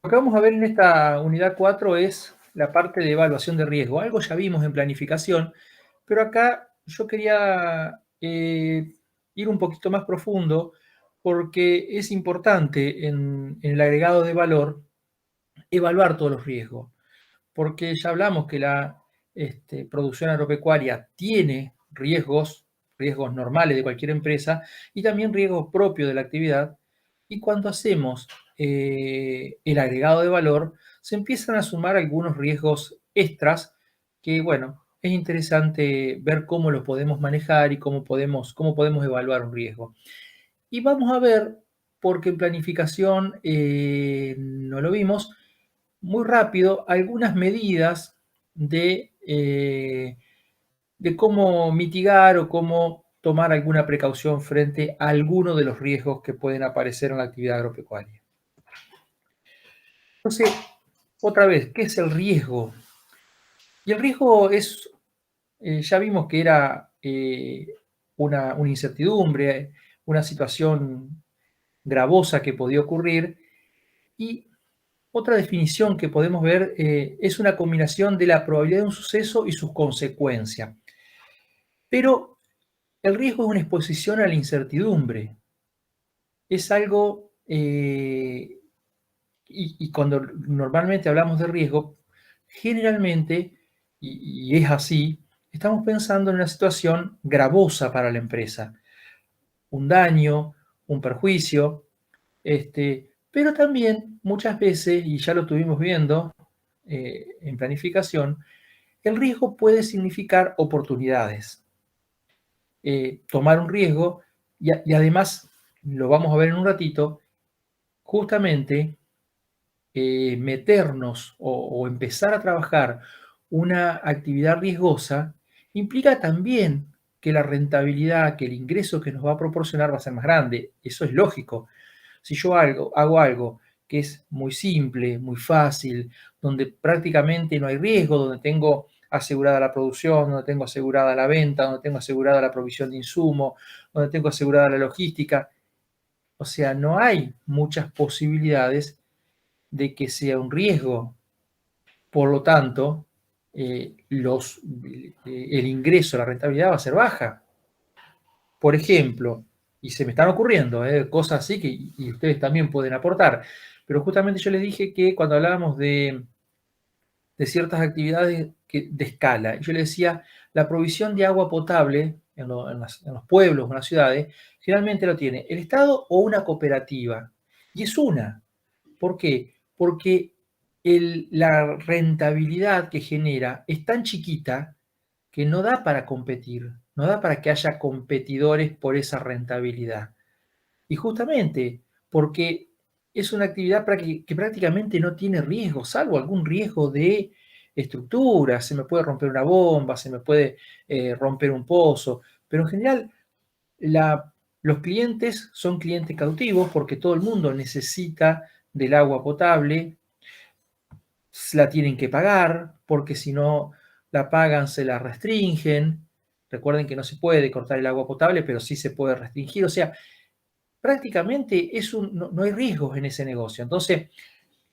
Lo que vamos a ver en esta unidad 4 es la parte de evaluación de riesgo. Algo ya vimos en planificación, pero acá yo quería ir un poquito más profundo porque es importante en el agregado de valor evaluar todos los riesgos, porque ya hablamos que la producción agropecuaria tiene riesgos normales de cualquier empresa y también riesgos propios de la actividad. Y cuando hacemos el agregado de valor, se empiezan a sumar algunos riesgos extras que, bueno, es interesante ver cómo los podemos manejar y cómo podemos evaluar un riesgo. Y vamos a ver, porque en planificación no lo vimos, muy rápido algunas medidas de cómo mitigar o cómo tomar alguna precaución frente a alguno de los riesgos que pueden aparecer en la actividad agropecuaria. Entonces, otra vez, ¿qué es el riesgo? Y el riesgo es, ya vimos que era una incertidumbre, una situación gravosa que podía ocurrir, y otra definición que podemos ver es una combinación de la probabilidad de un suceso y sus consecuencias. Pero el riesgo es una exposición a la incertidumbre. Es algo, y cuando normalmente hablamos de riesgo, generalmente, y es así, estamos pensando en una situación gravosa para la empresa, un daño, un perjuicio, pero también muchas veces, y ya lo estuvimos viendo en planificación, el riesgo puede significar oportunidades. Tomar un riesgo y además, lo vamos a ver en un ratito, justamente meternos o empezar a trabajar una actividad riesgosa implica también que la rentabilidad, que el ingreso que nos va a proporcionar va a ser más grande. Eso es lógico. Si yo hago algo que es muy simple, muy fácil, donde prácticamente no hay riesgo, donde tengo asegurada la producción, donde tengo asegurada la venta, donde tengo asegurada la provisión de insumos, donde tengo asegurada la logística, o sea, no hay muchas posibilidades de que sea un riesgo. Por lo tanto, el ingreso, la rentabilidad va a ser baja. Por ejemplo, y se me están ocurriendo cosas así que y ustedes también pueden aportar, pero justamente yo les dije que cuando hablábamos de ciertas actividades de escala, yo les decía, la provisión de agua potable en los pueblos, en las ciudades, generalmente lo tiene el Estado o una cooperativa. Y es una. ¿Por qué? Porque la rentabilidad que genera es tan chiquita que no da para competir, no da para que haya competidores por esa rentabilidad. Y justamente porque es una actividad que prácticamente no tiene riesgo, salvo algún riesgo de estructura, se me puede romper una bomba, se me puede romper un pozo, pero en general la, los clientes son clientes cautivos porque todo el mundo necesita del agua potable, la tienen que pagar, porque si no la pagan se la restringen. Recuerden que no se puede cortar el agua potable, pero sí se puede restringir. O sea, prácticamente no hay riesgos en ese negocio. Entonces,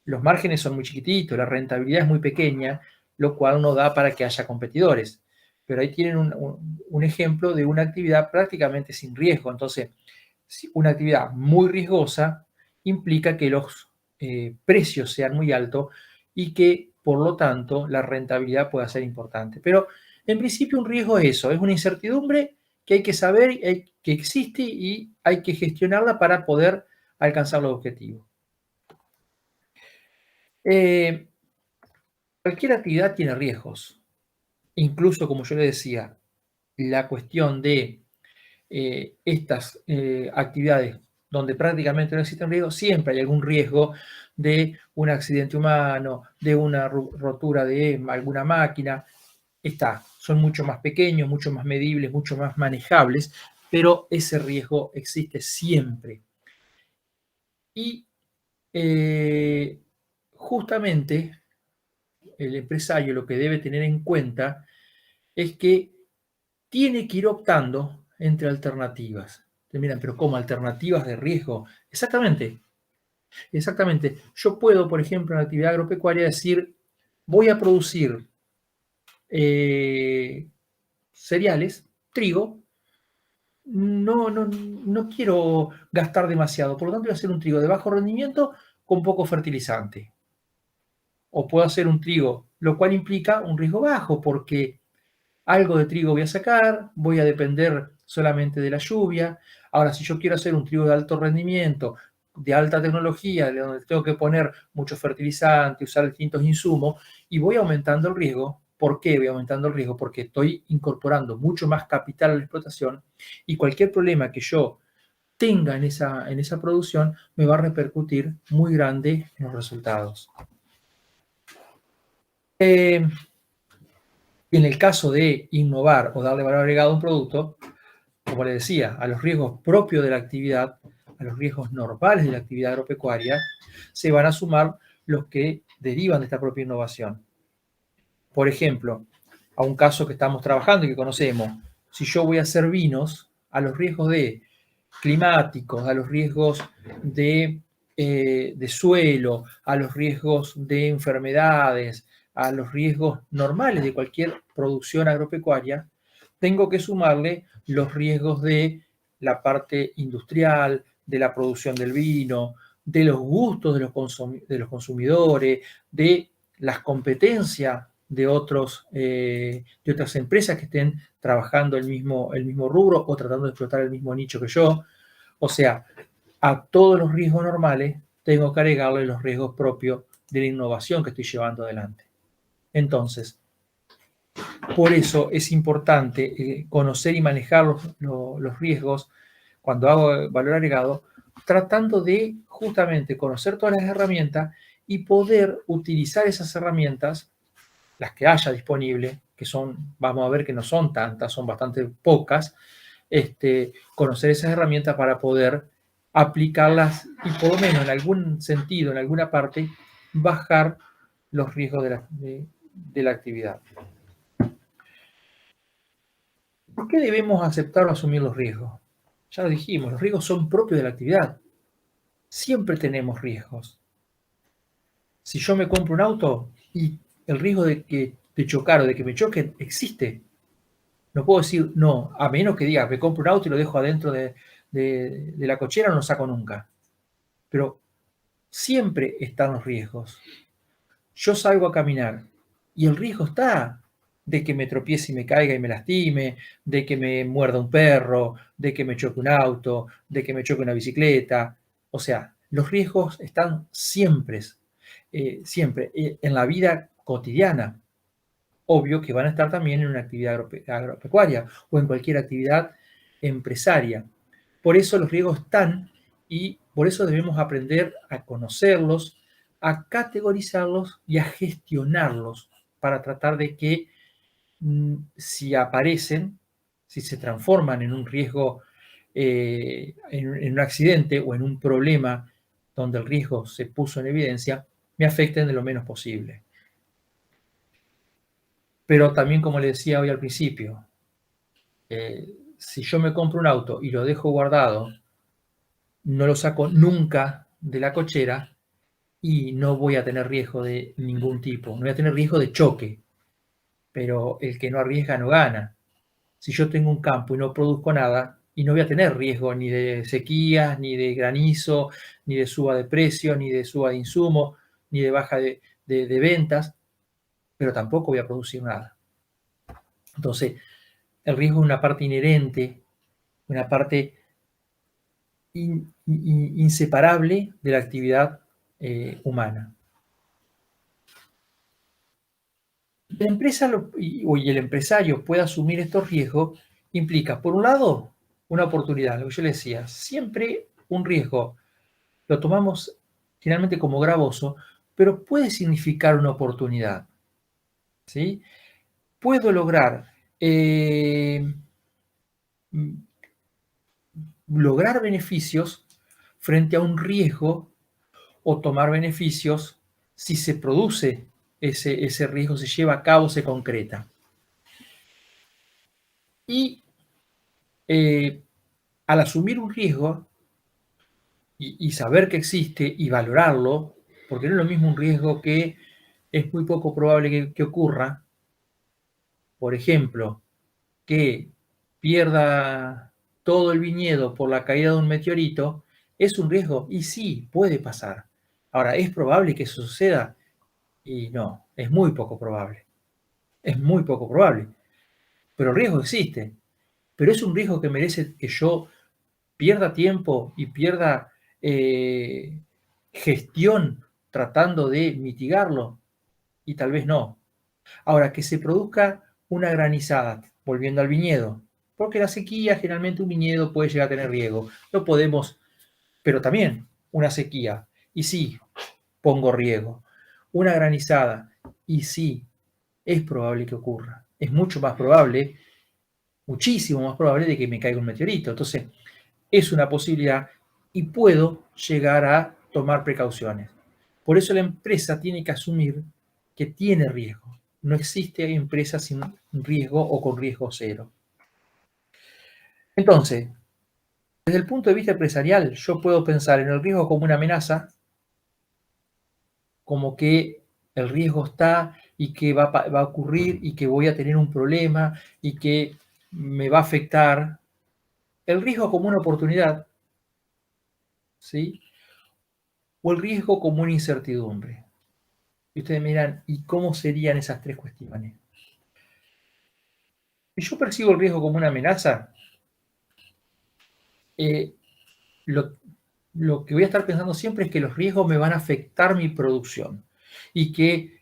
los márgenes son muy chiquititos, la rentabilidad es muy pequeña, lo cual no da para que haya competidores. Pero ahí tienen un ejemplo de una actividad prácticamente sin riesgo. Entonces, una actividad muy riesgosa implica que los precios sean muy altos y que, por lo tanto, la rentabilidad pueda ser importante. Pero, en principio, un riesgo es eso, es una incertidumbre que hay que saber que existe y hay que gestionarla para poder alcanzar los objetivos. Eh, Cualquier actividad tiene riesgos. Incluso, como yo le decía, la cuestión de estas actividades donde prácticamente no existen riesgos, siempre hay algún riesgo de un accidente humano, de una rotura de alguna máquina. Son mucho más pequeños, mucho más medibles, mucho más manejables, pero ese riesgo existe siempre. Y eh, justamente el empresario lo que debe tener en cuenta es que tiene que ir optando entre alternativas. Te miran, pero ¿cómo alternativas de riesgo? Exactamente. Exactamente. Yo puedo, por ejemplo, en la actividad agropecuaria decir, voy a producir cereales, trigo, no quiero gastar demasiado, por lo tanto voy a hacer un trigo de bajo rendimiento con poco fertilizante. O puedo hacer un trigo, lo cual implica un riesgo bajo, porque algo de trigo voy a sacar, voy a depender solamente de la lluvia. Ahora, si yo quiero hacer un trigo de alto rendimiento, de alta tecnología, donde tengo que poner mucho fertilizante, usar distintos insumos, y voy aumentando el riesgo. ¿Por qué voy aumentando el riesgo? Porque estoy incorporando mucho más capital a la explotación y cualquier problema que yo tenga en esa producción me va a repercutir muy grande en los resultados. En el caso de innovar o darle valor agregado a un producto, como le decía, a los riesgos propios de la actividad, a los riesgos normales de la actividad agropecuaria, se van a sumar los que derivan de esta propia innovación. Por ejemplo, a un caso que estamos trabajando y que conocemos, si yo voy a hacer vinos, a los riesgos de climáticos, a los riesgos de suelo, a los riesgos de enfermedades, a los riesgos normales de cualquier producción agropecuaria, tengo que sumarle los riesgos de la parte industrial, de la producción del vino, de los gustos de los consumidores, de las competencias de otras empresas que estén trabajando el mismo rubro o tratando de explotar el mismo nicho que yo. O sea, a todos los riesgos normales tengo que agregarle los riesgos propios de la innovación que estoy llevando adelante. Entonces, por eso es importante conocer y manejar los riesgos cuando hago valor agregado, tratando de justamente conocer todas las herramientas y poder utilizar esas herramientas, las que haya disponibles, que son, vamos a ver que no son tantas, son bastante pocas, conocer esas herramientas para poder aplicarlas y por lo menos en algún sentido, en alguna parte, bajar los riesgos de la actividad. ¿Por qué debemos aceptar o asumir los riesgos? Ya lo dijimos, los riesgos son propios de la actividad. Siempre tenemos riesgos. Si yo me compro un auto y el riesgo de chocar o de que me choquen existe. No puedo decir no, a menos que diga, me compro un auto y lo dejo adentro de la cochera, no lo saco nunca. Pero siempre están los riesgos. Yo salgo a caminar y el riesgo está de que me tropiece y me caiga y me lastime, de que me muerda un perro, de que me choque un auto, de que me choque una bicicleta. O sea, los riesgos están siempre, siempre, en la vida cotidiana. Obvio que van a estar también en una actividad agropecuaria o en cualquier actividad empresaria. Por eso los riesgos están y por eso debemos aprender a conocerlos, a categorizarlos y a gestionarlos para tratar de que si aparecen, si se transforman en un riesgo, en un accidente o en un problema donde el riesgo se puso en evidencia, me afecten de lo menos posible. Pero también, como le decía hoy al principio, si yo me compro un auto y lo dejo guardado, no lo saco nunca de la cochera y no voy a tener riesgo de ningún tipo, no voy a tener riesgo de choque, pero el que no arriesga no gana. Si yo tengo un campo y no produzco nada, y no voy a tener riesgo ni de sequías, ni de granizo, ni de suba de precio, ni de suba de insumo, ni de baja de ventas, pero tampoco voy a producir nada. Entonces, el riesgo es una parte inherente, una parte inseparable de la actividad humana. La empresa y el empresario pueda asumir estos riesgos implica, por un lado, una oportunidad, lo que yo le decía, siempre un riesgo lo tomamos generalmente como gravoso, pero puede significar una oportunidad. ¿Sí? Puedo lograr lograr beneficios frente a un riesgo o tomar beneficios si se produce ese riesgo, se lleva a cabo, se concreta. Y al asumir un riesgo, y saber que existe y valorarlo, porque no es lo mismo un riesgo que es muy poco probable que ocurra. Por ejemplo, que pierda todo el viñedo por la caída de un meteorito, ¿es un riesgo? Y sí, puede pasar. Ahora, ¿es probable que eso suceda? Y no, es muy poco probable. Es muy poco probable. Pero el riesgo existe. Pero es un riesgo que merece que yo pierda tiempo y pierda gestión tratando de mitigarlo. Y tal vez no. Ahora, que se produzca una granizada, volviendo al viñedo, porque la sequía, generalmente un viñedo puede llegar a tener riego. No podemos, pero también una sequía, y sí, pongo riego. Una granizada, y sí, es probable que ocurra. Es mucho más probable, muchísimo más probable de que me caiga un meteorito. Entonces, es una posibilidad y puedo llegar a tomar precauciones. Por eso la empresa tiene que asumir que tiene riesgo. No existe empresa sin riesgo o con riesgo cero. Entonces, desde el punto de vista empresarial, yo puedo pensar en el riesgo como una amenaza, como que el riesgo está y que va a ocurrir y que voy a tener un problema y que me va a afectar. El riesgo como una oportunidad, ¿sí? O el riesgo como una incertidumbre. Y ustedes miran, ¿y cómo serían esas tres cuestiones? Si yo percibo el riesgo como una amenaza, eh, lo, lo que voy a estar pensando siempre es que los riesgos me van a afectar mi producción y que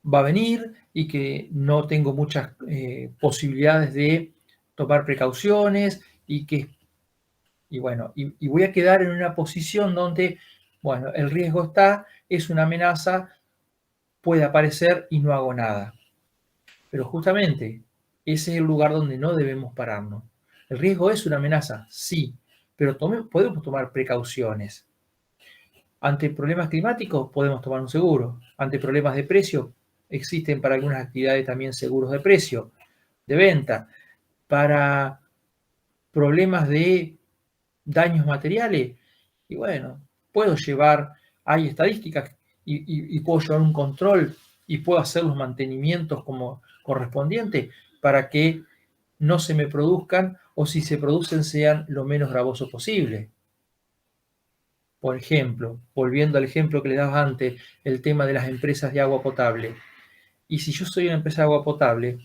va a venir y que no tengo muchas posibilidades de tomar precauciones y bueno, y voy a quedar en una posición donde, bueno, el riesgo está, es una amenaza, puede aparecer y no hago nada. Pero justamente ese es el lugar donde no debemos pararnos. El riesgo es una amenaza, sí, pero podemos tomar precauciones. Ante problemas climáticos podemos tomar un seguro. Ante problemas de precio existen para algunas actividades también seguros de precio, de venta. Para problemas de daños materiales, y bueno, puedo llevar, hay estadísticas y puedo llevar un control y puedo hacer los mantenimientos como correspondiente para que no se me produzcan o si se producen sean lo menos gravoso posible. Por ejemplo, volviendo al ejemplo que le daba antes, el tema de las empresas de agua potable. Y si yo soy una empresa de agua potable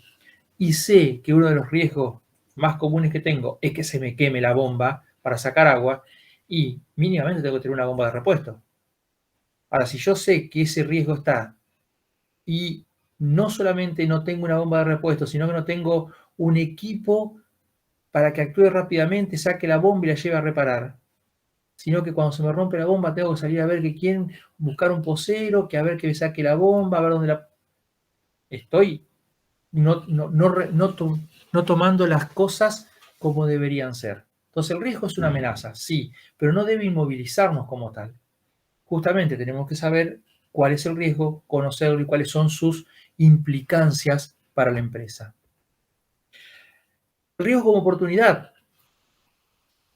y sé que uno de los riesgos más comunes que tengo es que se me queme la bomba para sacar agua, y mínimamente tengo que tener una bomba de repuesto. Ahora, si yo sé que ese riesgo está y no solamente no tengo una bomba de repuesto, sino que no tengo un equipo para que actúe rápidamente, saque la bomba y la lleve a reparar, sino que cuando se me rompe la bomba tengo que salir a ver que quién, buscar un posero, que a ver que me saque la bomba, a ver dónde la... Estoy no tomando las cosas como deberían ser. Entonces el riesgo es una amenaza, sí, pero no debe inmovilizarnos como tal. Justamente tenemos que saber cuál es el riesgo, conocerlo y cuáles son sus implicancias para la empresa. El riesgo como oportunidad.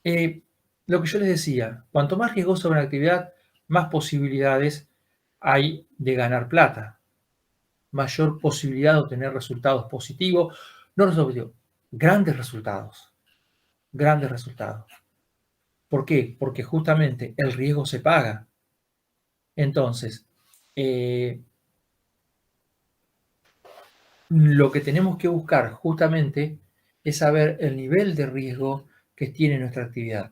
Lo que yo les decía, cuanto más riesgosa una actividad, más posibilidades hay de ganar plata, mayor posibilidad de obtener resultados positivos, no resultados positivos, grandes resultados. ¿Por qué? Porque justamente el riesgo se paga. Entonces, eh, lo que tenemos que buscar justamente es saber el nivel de riesgo que tiene nuestra actividad.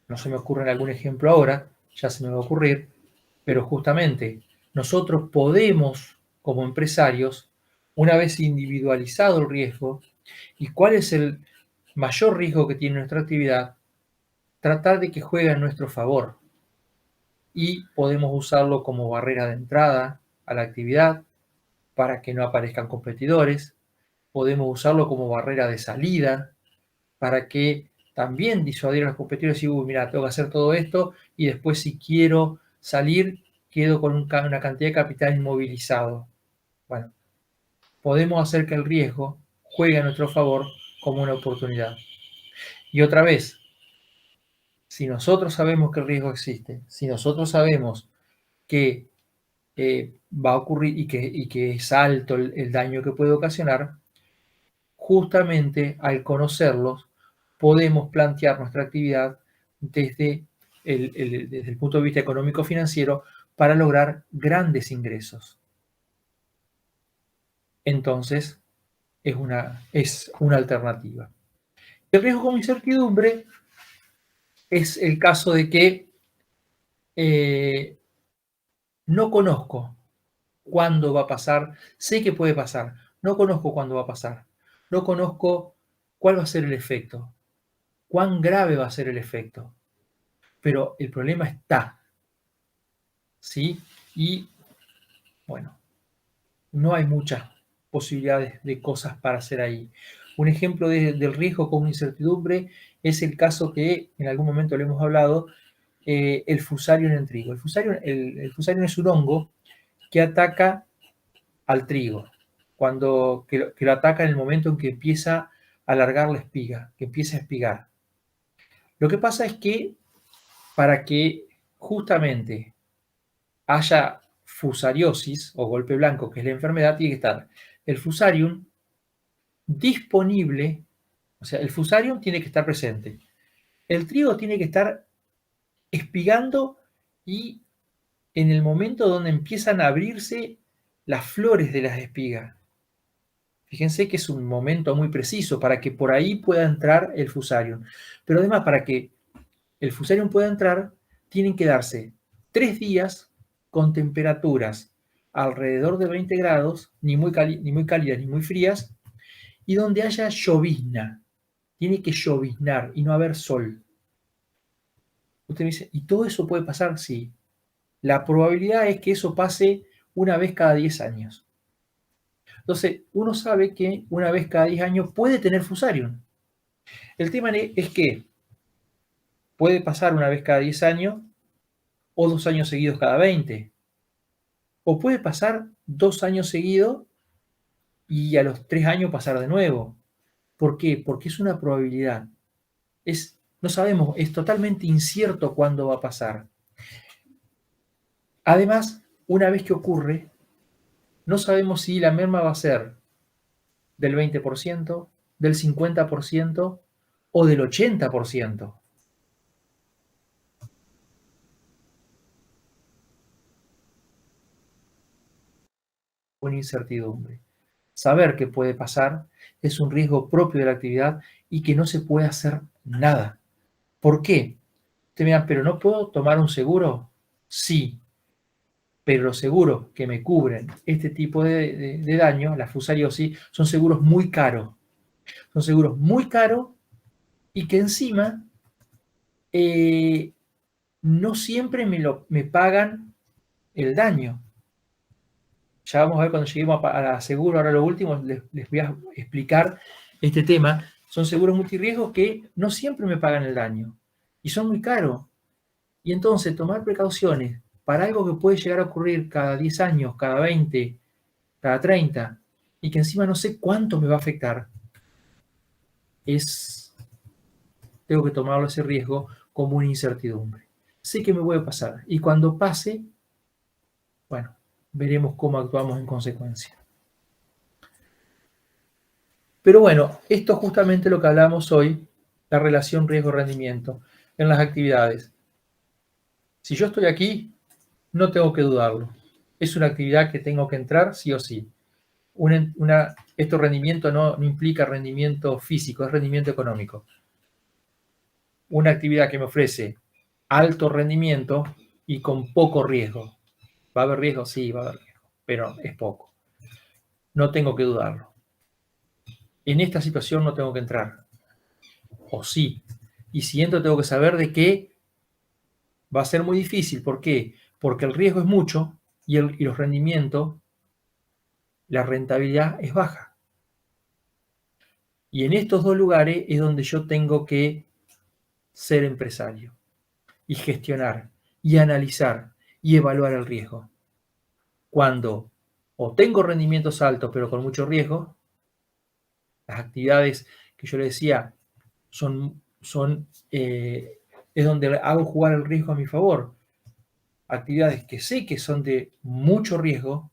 No se me ocurre algún ejemplo ahora, ya se me va a ocurrir, pero justamente nosotros podemos, como empresarios, una vez individualizado el riesgo y cuál es el mayor riesgo que tiene nuestra actividad, tratar de que juegue a nuestro favor y podemos usarlo como barrera de entrada a la actividad para que no aparezcan competidores, podemos usarlo como barrera de salida para que también disuadir a los competidores y, mira, tengo que hacer todo esto y después si quiero salir quedo con una cantidad de capital inmovilizado. Bueno, podemos hacer que el riesgo juegue a nuestro favor como una oportunidad. Y otra vez, Si nosotros sabemos que el riesgo existe, si nosotros sabemos que va a ocurrir y que es alto el daño que puede ocasionar, justamente al conocerlos podemos plantear nuestra actividad desde desde el punto de vista económico-financiero para lograr grandes ingresos. Entonces, es una alternativa. El riesgo con incertidumbre es el caso de que no conozco cuándo va a pasar, sé que puede pasar, no conozco cuándo va a pasar, no conozco cuál va a ser el efecto, cuán grave va a ser el efecto, pero el problema está, ¿sí? Y bueno, no hay muchas posibilidades de cosas para hacer ahí. Un ejemplo del riesgo con incertidumbre es el caso que en algún momento le hemos hablado, el fusarium en trigo. El fusarium es un hongo que ataca al trigo, que lo ataca en el momento en que empieza a alargar la espiga, que empieza a espigar. Lo que pasa es que para que justamente haya fusariosis o golpe blanco, que es la enfermedad, tiene que estar el fusarium disponible, o sea, el fusarium tiene que estar presente. El trigo tiene que estar espigando y en el momento donde empiezan a abrirse las flores de las espigas. Fíjense que es un momento muy preciso para que por ahí pueda entrar el fusarium. Pero además, para que el fusarium pueda entrar, tienen que darse 3 días con temperaturas alrededor de 20 grados, ni muy cálidas ni muy frías, y donde haya llovizna. Tiene que lloviznar y no haber sol. Usted me dice, ¿y todo eso puede pasar? Sí. La probabilidad es que eso pase una vez cada 10 años. Entonces, uno sabe que una vez cada 10 años puede tener fusarium. El tema es que puede pasar una vez cada 10 años o 2 años seguidos cada 20. O puede pasar 2 años seguidos y a los 3 años pasar de nuevo. ¿Por qué? Porque es una probabilidad. No sabemos, es totalmente incierto cuándo va a pasar. Además, una vez que ocurre, no sabemos si la merma va a ser del 20%, del 50% o del 80%. Una incertidumbre. Saber qué puede pasar es un riesgo propio de la actividad y que no se puede hacer nada. ¿Por qué? Usted me dirá, ¿pero no puedo tomar un seguro? Sí, pero los seguros que me cubren este tipo de daño, la fusariosis, son seguros muy caros. Son seguros muy caros y que encima no siempre me pagan el daño. Ya vamos a ver cuando lleguemos a seguro, ahora lo último, les voy a explicar este tema. Son seguros multirriesgos que no siempre me pagan el daño y son muy caros. Y entonces tomar precauciones para algo que puede llegar a ocurrir cada 10 años, cada 20, cada 30, y que encima no sé cuánto me va a afectar, tengo que tomarlo ese riesgo como una incertidumbre. Sé que me puede pasar y cuando pase, bueno, veremos cómo actuamos en consecuencia. Pero bueno, esto es justamente lo que hablamos hoy, la relación riesgo-rendimiento en las actividades. Si yo estoy aquí, no tengo que dudarlo. Es una actividad que tengo que entrar sí o sí. Esto rendimiento no implica rendimiento físico, es rendimiento económico. Una actividad que me ofrece alto rendimiento y con poco riesgo. ¿Va a haber riesgo? Sí, va a haber riesgo, pero es poco. No tengo que dudarlo. En esta situación no tengo que entrar. O sí. Y si entro tengo que saber de qué va a ser muy difícil. ¿Por qué? Porque el riesgo es mucho y los rendimientos, la rentabilidad es baja. Y en estos dos lugares es donde yo tengo que ser empresario y gestionar y analizar y evaluar el riesgo. Cuando o tengo rendimientos altos pero con mucho riesgo, las actividades que yo le decía son es donde hago jugar el riesgo a mi favor. Actividades que sé que son de mucho riesgo,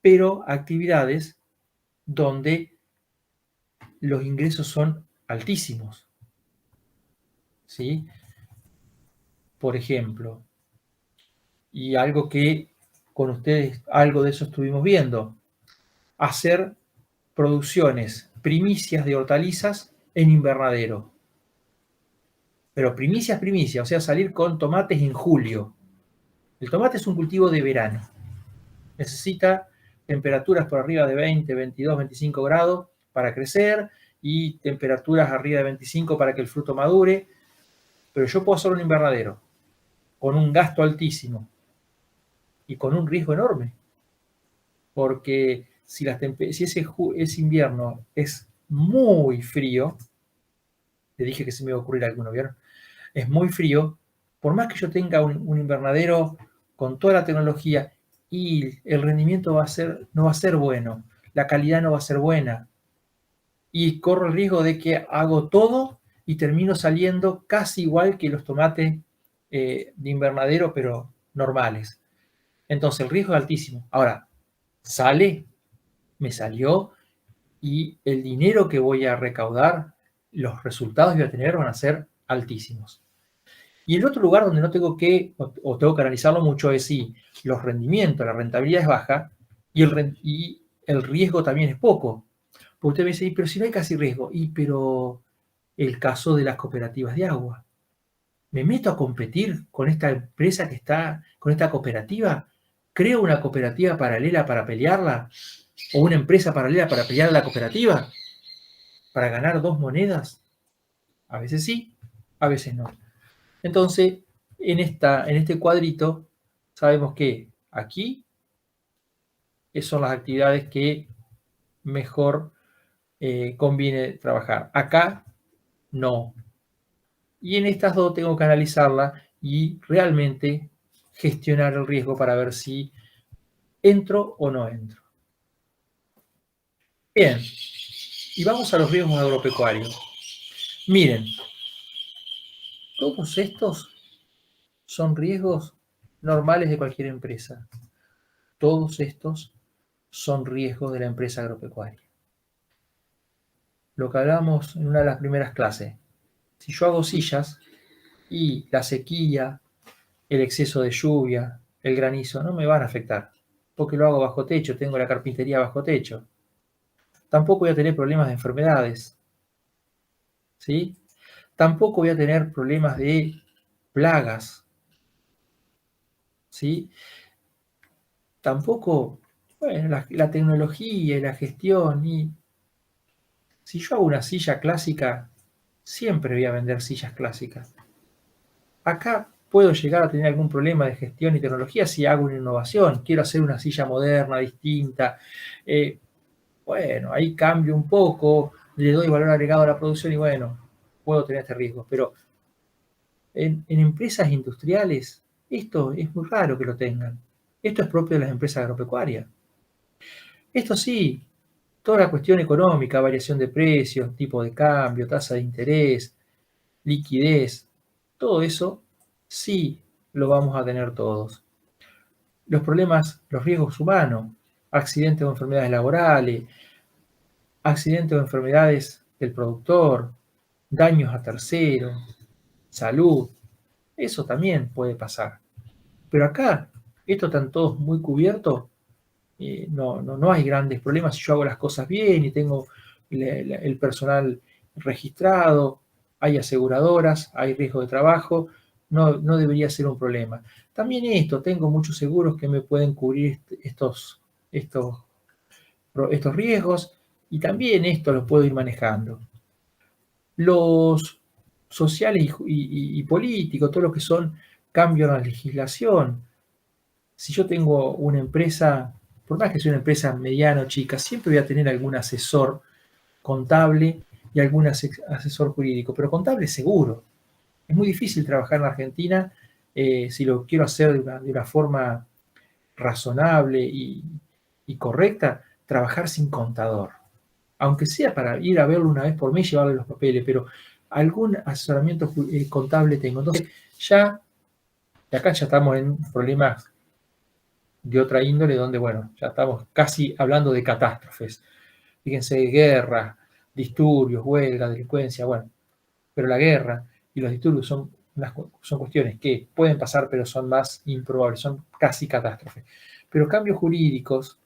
pero actividades donde los ingresos son altísimos, ¿sí? Por ejemplo, y algo que con ustedes, algo de eso estuvimos viendo, hacer producciones, primicias de hortalizas en invernadero. Pero primicias, primicias, o sea, salir con tomates en julio. El tomate es un cultivo de verano. Necesita temperaturas por arriba de 20, 22, 25 grados para crecer y temperaturas arriba de 25 para que el fruto madure. Pero yo puedo hacer un invernadero con un gasto altísimo y con un riesgo enorme. Porque si ese invierno es muy frío, le dije que se me iba a ocurrir alguno, ¿vieron? Es muy frío, por más que yo tenga un invernadero con toda la tecnología y el rendimiento no va a ser bueno, la calidad no va a ser buena y corro el riesgo de que hago todo y termino saliendo casi igual que los tomates de invernadero, pero normales. Entonces el riesgo es altísimo. Ahora, sale, me salió y el dinero que voy a recaudar, los resultados que voy a tener van a ser altísimos. Y el otro lugar donde no tengo o tengo que analizarlo mucho es si los rendimientos, la rentabilidad es baja y el riesgo también es poco. Porque usted me dice, pero si no hay casi riesgo, pero el caso de las cooperativas de agua. ¿Me meto a competir con esta empresa que está, con esta cooperativa? ¿Creo una cooperativa paralela para pelearla? ¿O una empresa paralela para pelear a la cooperativa? ¿Para ganar dos monedas? A veces sí, a veces no. Entonces, en este cuadrito, sabemos que aquí son las actividades que mejor conviene trabajar. Acá, no. Y en estas dos tengo que analizarla y realmente gestionar el riesgo para ver si entro o no entro. Bien, y vamos a los riesgos agropecuarios. Miren, todos estos son riesgos normales de cualquier empresa. Todos estos son riesgos de la empresa agropecuaria. Lo que hablamos en una de las primeras clases. Si yo hago sillas y la sequía, el exceso de lluvia, el granizo, no me van a afectar, porque lo hago bajo techo, tengo la carpintería bajo techo. Tampoco voy a tener problemas de enfermedades, ¿sí? Tampoco voy a tener problemas de plagas, ¿sí? Tampoco, bueno, la tecnología y la gestión, y si yo hago una silla clásica, siempre voy a vender sillas clásicas. Acá puedo llegar a tener algún problema de gestión y tecnología si hago una innovación, quiero hacer una silla moderna, distinta. Bueno, ahí cambio un poco, le doy valor agregado a la producción y bueno, puedo tener este riesgo. Pero en empresas industriales, esto es muy raro que lo tengan. Esto es propio de las empresas agropecuarias. Esto sí, toda la cuestión económica, variación de precios, tipo de cambio, tasa de interés, liquidez, todo eso sí lo vamos a tener todos. Los problemas, los riesgos humanos, accidentes o enfermedades laborales, accidentes o enfermedades del productor, daños a terceros, salud, eso también puede pasar. Pero acá, estos están todos muy cubiertos, no hay grandes problemas si yo hago las cosas bien y tengo el personal registrado, hay aseguradoras, hay riesgo de trabajo, no debería ser un problema. También esto, tengo muchos seguros que me pueden cubrir estos, estos riesgos y también esto lo puedo ir manejando. Los sociales y políticos, todo lo que son cambios en la legislación. Si yo tengo una empresa, por más que sea una empresa mediana o chica, siempre voy a tener algún asesor contable y algún asesor jurídico, pero contable seguro. Es muy difícil trabajar en Argentina si lo quiero hacer de una forma razonable y correcta, trabajar sin contador. Aunque sea para ir a verlo una vez por mes y llevarle los papeles, pero algún asesoramiento contable tengo. Entonces, ya, de acá ya estamos en problemas de otra índole, donde, bueno, ya estamos casi hablando de catástrofes. Fíjense, guerra, disturbios, huelga, delincuencia, bueno, pero la guerra y los disturbios son cuestiones que pueden pasar, pero son más improbables, son casi catástrofes. Pero cambios jurídicos,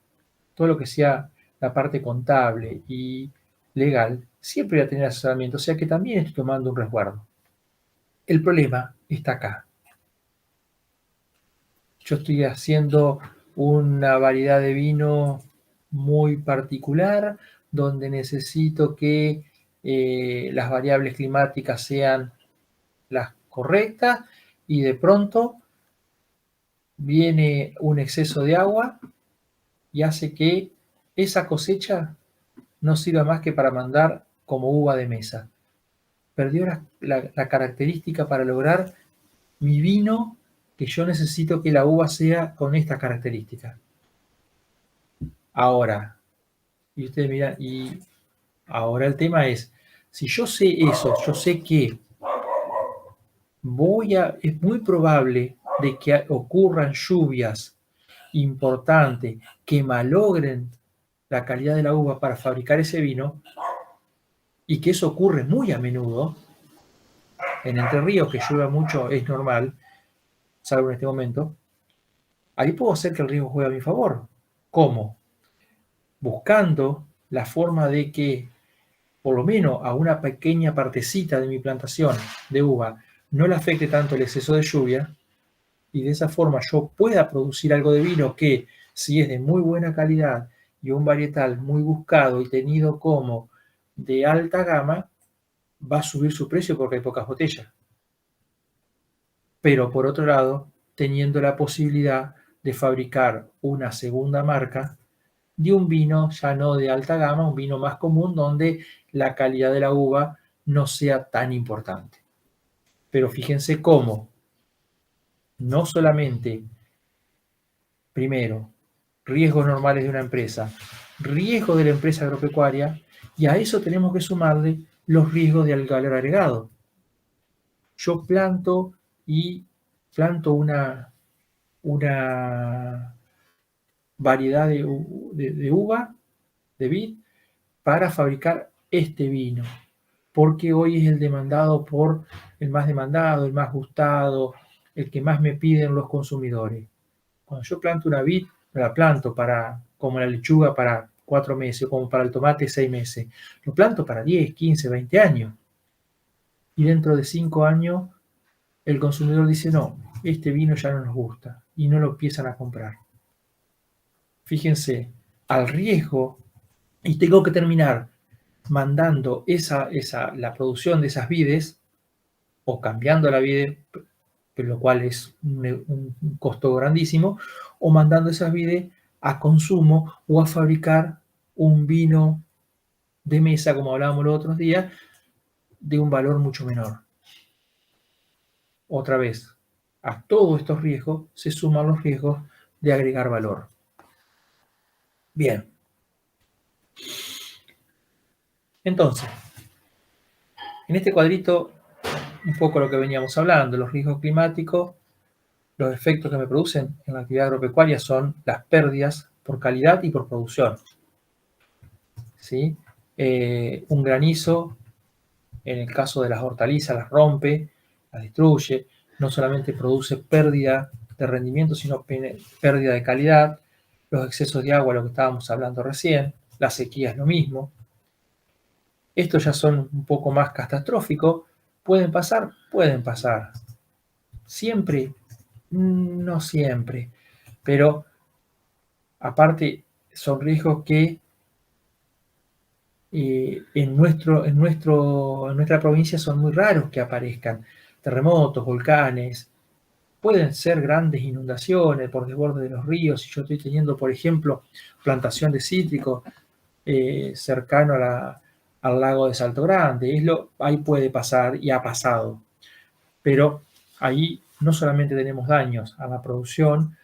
todo lo que sea la parte contable y legal, siempre va a tener asesoramiento, o sea que también estoy tomando un resguardo. El problema está acá. Yo estoy haciendo una variedad de vino muy particular, donde necesito que las variables climáticas sean las correctas y de pronto viene un exceso de agua y hace que esa cosecha no sirva más que para mandar como uva de mesa. Perdió la característica para lograr mi vino, que yo necesito que la uva sea con esta característica. Ahora, y ustedes miran, y ahora el tema es, si yo sé eso, yo sé que es muy probable de que ocurran lluvias importantes que malogren la calidad de la uva para fabricar ese vino, y que eso ocurre muy a menudo. En Entre Ríos, que llueva mucho, es normal, salvo en este momento. Ahí puedo hacer que el riesgo juegue a mi favor. ¿Cómo? Buscando la forma de que, por lo menos a una pequeña partecita de mi plantación de uva, no le afecte tanto el exceso de lluvia, y de esa forma yo pueda producir algo de vino que, si es de muy buena calidad y un varietal muy buscado y tenido como de alta gama, va a subir su precio porque hay pocas botellas. Pero por otro lado, teniendo la posibilidad de fabricar una segunda marca de un vino ya no de alta gama, un vino más común donde la calidad de la uva no sea tan importante. Pero fíjense cómo no solamente, primero, riesgos normales de una empresa, riesgos de la empresa agropecuaria, y a eso tenemos que sumarle los riesgos de valor agregado. Yo planto una variedad de uva, de vid, para fabricar este vino, porque hoy es el más demandado, el más gustado, el que más me piden los consumidores. Cuando yo planto una vid, la planto como la lechuga para 4 meses, como para el tomate 6 meses. Lo planto para 10, 15, 20 años. Y dentro de 5 años, el consumidor dice, no, este vino ya no nos gusta, y no lo empiezan a comprar. Fíjense, al riesgo, y tengo que terminar mandando la producción de esas vides, o cambiando la vide, lo cual es un costo grandísimo, o mandando esas vides a consumo o a fabricar un vino de mesa, como hablábamos los otros días, de un valor mucho menor. Otra vez, a todos estos riesgos se suman los riesgos de agregar valor. Bien. Entonces, en este cuadrito, un poco lo que veníamos hablando, los riesgos climáticos, los efectos que me producen en la actividad agropecuaria son las pérdidas por calidad y por producción. ¿Sí? Un granizo, en el caso de las hortalizas, las rompe, las destruye, no solamente produce pérdida de rendimiento, sino pérdida de calidad, los excesos de agua, lo que estábamos hablando recién, la sequía es lo mismo. Estos ya son un poco más catastróficos. ¿Pueden pasar? Pueden pasar. ¿Siempre? No siempre. Pero aparte son riesgos que en nuestra provincia son muy raros que aparezcan. Terremotos, volcanes, pueden ser grandes inundaciones por desborde de los ríos. Si yo estoy teniendo, por ejemplo, plantación de cítricos cercano al lago de Salto Grande, ahí puede pasar y ha pasado. Pero ahí no solamente tenemos daños a la producción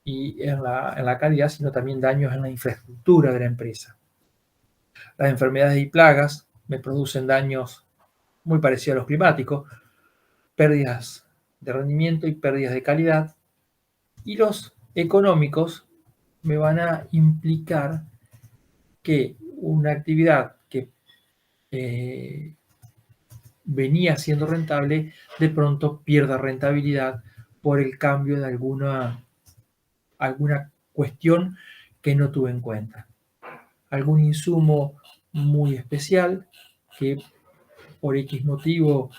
y en la calidad, sino también daños en la infraestructura de la empresa. Las enfermedades y plagas me producen daños muy parecido a los climáticos, pérdidas de rendimiento y pérdidas de calidad. Y los económicos me van a implicar que una actividad que venía siendo rentable, de pronto pierda rentabilidad por el cambio de alguna cuestión que no tuve en cuenta. Algún insumo muy especial que por X motivo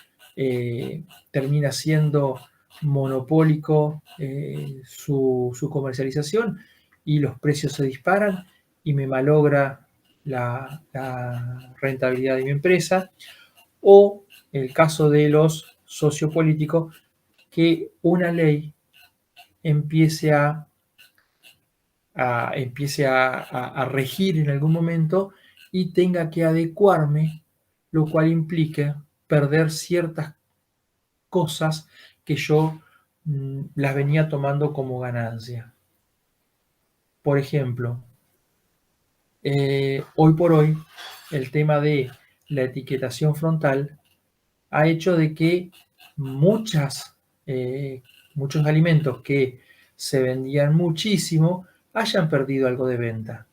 termina siendo monopólico su comercialización y los precios se disparan y me malogra la rentabilidad de mi empresa, o el caso de los sociopolíticos, que una ley empiece a regir en algún momento y tenga que adecuarme, lo cual implique perder ciertas cosas que yo las venía tomando como ganancia. Por ejemplo, hoy por hoy, el tema de la etiquetación frontal ha hecho de que muchos alimentos que se vendían muchísimo hayan perdido algo de venta.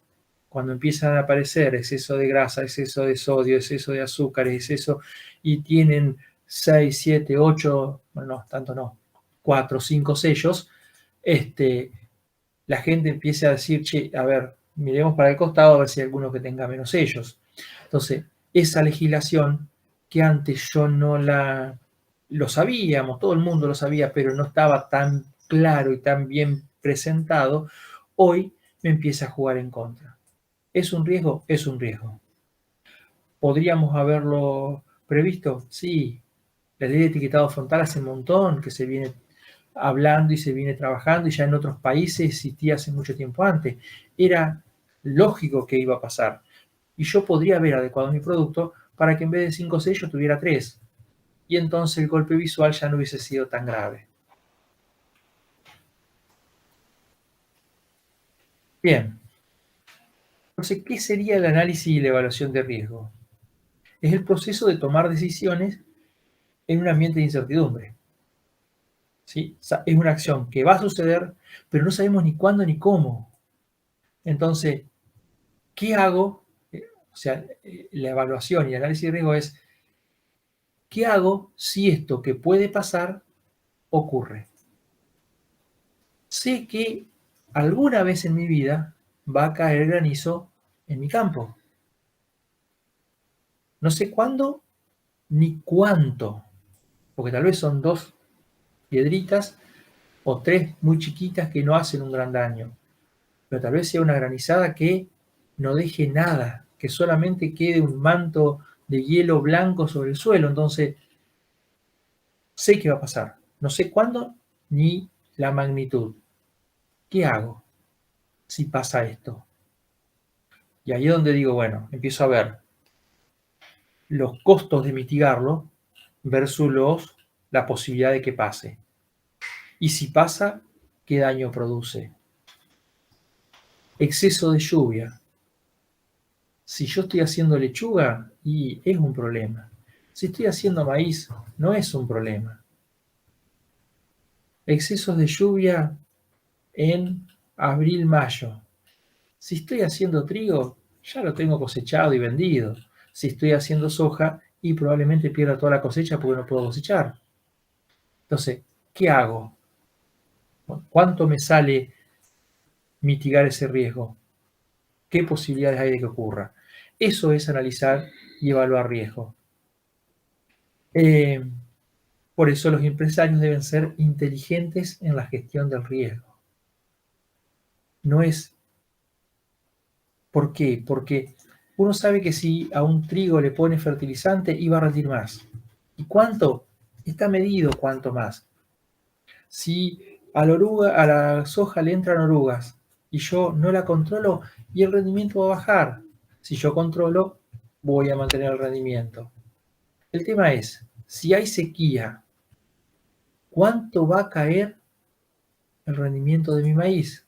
Cuando empiezan a aparecer exceso de grasa, exceso de sodio, exceso de azúcares, exceso, y tienen 6, 7, 8, bueno, no, tanto no, 4, 5 sellos, la gente empieza a decir, che, a ver, miremos para el costado a ver si hay alguno que tenga menos sellos. Entonces, esa legislación que antes yo no lo sabíamos, todo el mundo lo sabía, pero no estaba tan claro y tan bien presentado, hoy me empieza a jugar en contra. ¿Es un riesgo? Es un riesgo. ¿Podríamos haberlo previsto? Sí. La ley de etiquetado frontal hace un montón que se viene hablando y se viene trabajando, y ya en otros países existía hace mucho tiempo antes. Era lógico que iba a pasar. Y yo podría haber adecuado mi producto para que en vez de 5 sellos tuviera 3. Y entonces el golpe visual ya no hubiese sido tan grave. Bien. Entonces, ¿qué sería el análisis y la evaluación de riesgo? Es el proceso de tomar decisiones en un ambiente de incertidumbre. ¿Sí? O sea, es una acción que va a suceder, pero no sabemos ni cuándo ni cómo. Entonces, ¿qué hago? O sea, la evaluación y el análisis de riesgo es, ¿qué hago si esto que puede pasar ocurre? Sé que alguna vez en mi vida va a caer granizo en mi campo. No sé cuándo ni cuánto, porque tal vez son 2 piedritas o 3 muy chiquitas que no hacen un gran daño, pero tal vez sea una granizada que no deje nada, que solamente quede un manto de hielo blanco sobre el suelo. Entonces, sé qué va a pasar, no sé cuándo ni la magnitud. ¿Qué hago si pasa esto? Y ahí es donde digo, bueno, empiezo a ver los costos de mitigarlo versus la posibilidad de que pase. Y si pasa, ¿qué daño produce? Exceso de lluvia. Si yo estoy haciendo lechuga, y es un problema. Si estoy haciendo maíz, no es un problema. Excesos de lluvia en abril, mayo. Si estoy haciendo trigo, ya lo tengo cosechado y vendido. Si estoy haciendo soja, y probablemente pierda toda la cosecha porque no puedo cosechar. Entonces, ¿qué hago? ¿Cuánto me sale mitigar ese riesgo? ¿Qué posibilidades hay de que ocurra? Eso es analizar y evaluar riesgo. Por eso los empresarios deben ser inteligentes en la gestión del riesgo. No es... ¿Por qué? Porque uno sabe que si a un trigo le pone fertilizante, iba a rendir más. ¿Y cuánto? Está medido cuánto más. Si a la soja le entran orugas y yo no la controlo, y el rendimiento va a bajar. Si yo controlo, voy a mantener el rendimiento. El tema es, si hay sequía, ¿cuánto va a caer el rendimiento de mi maíz?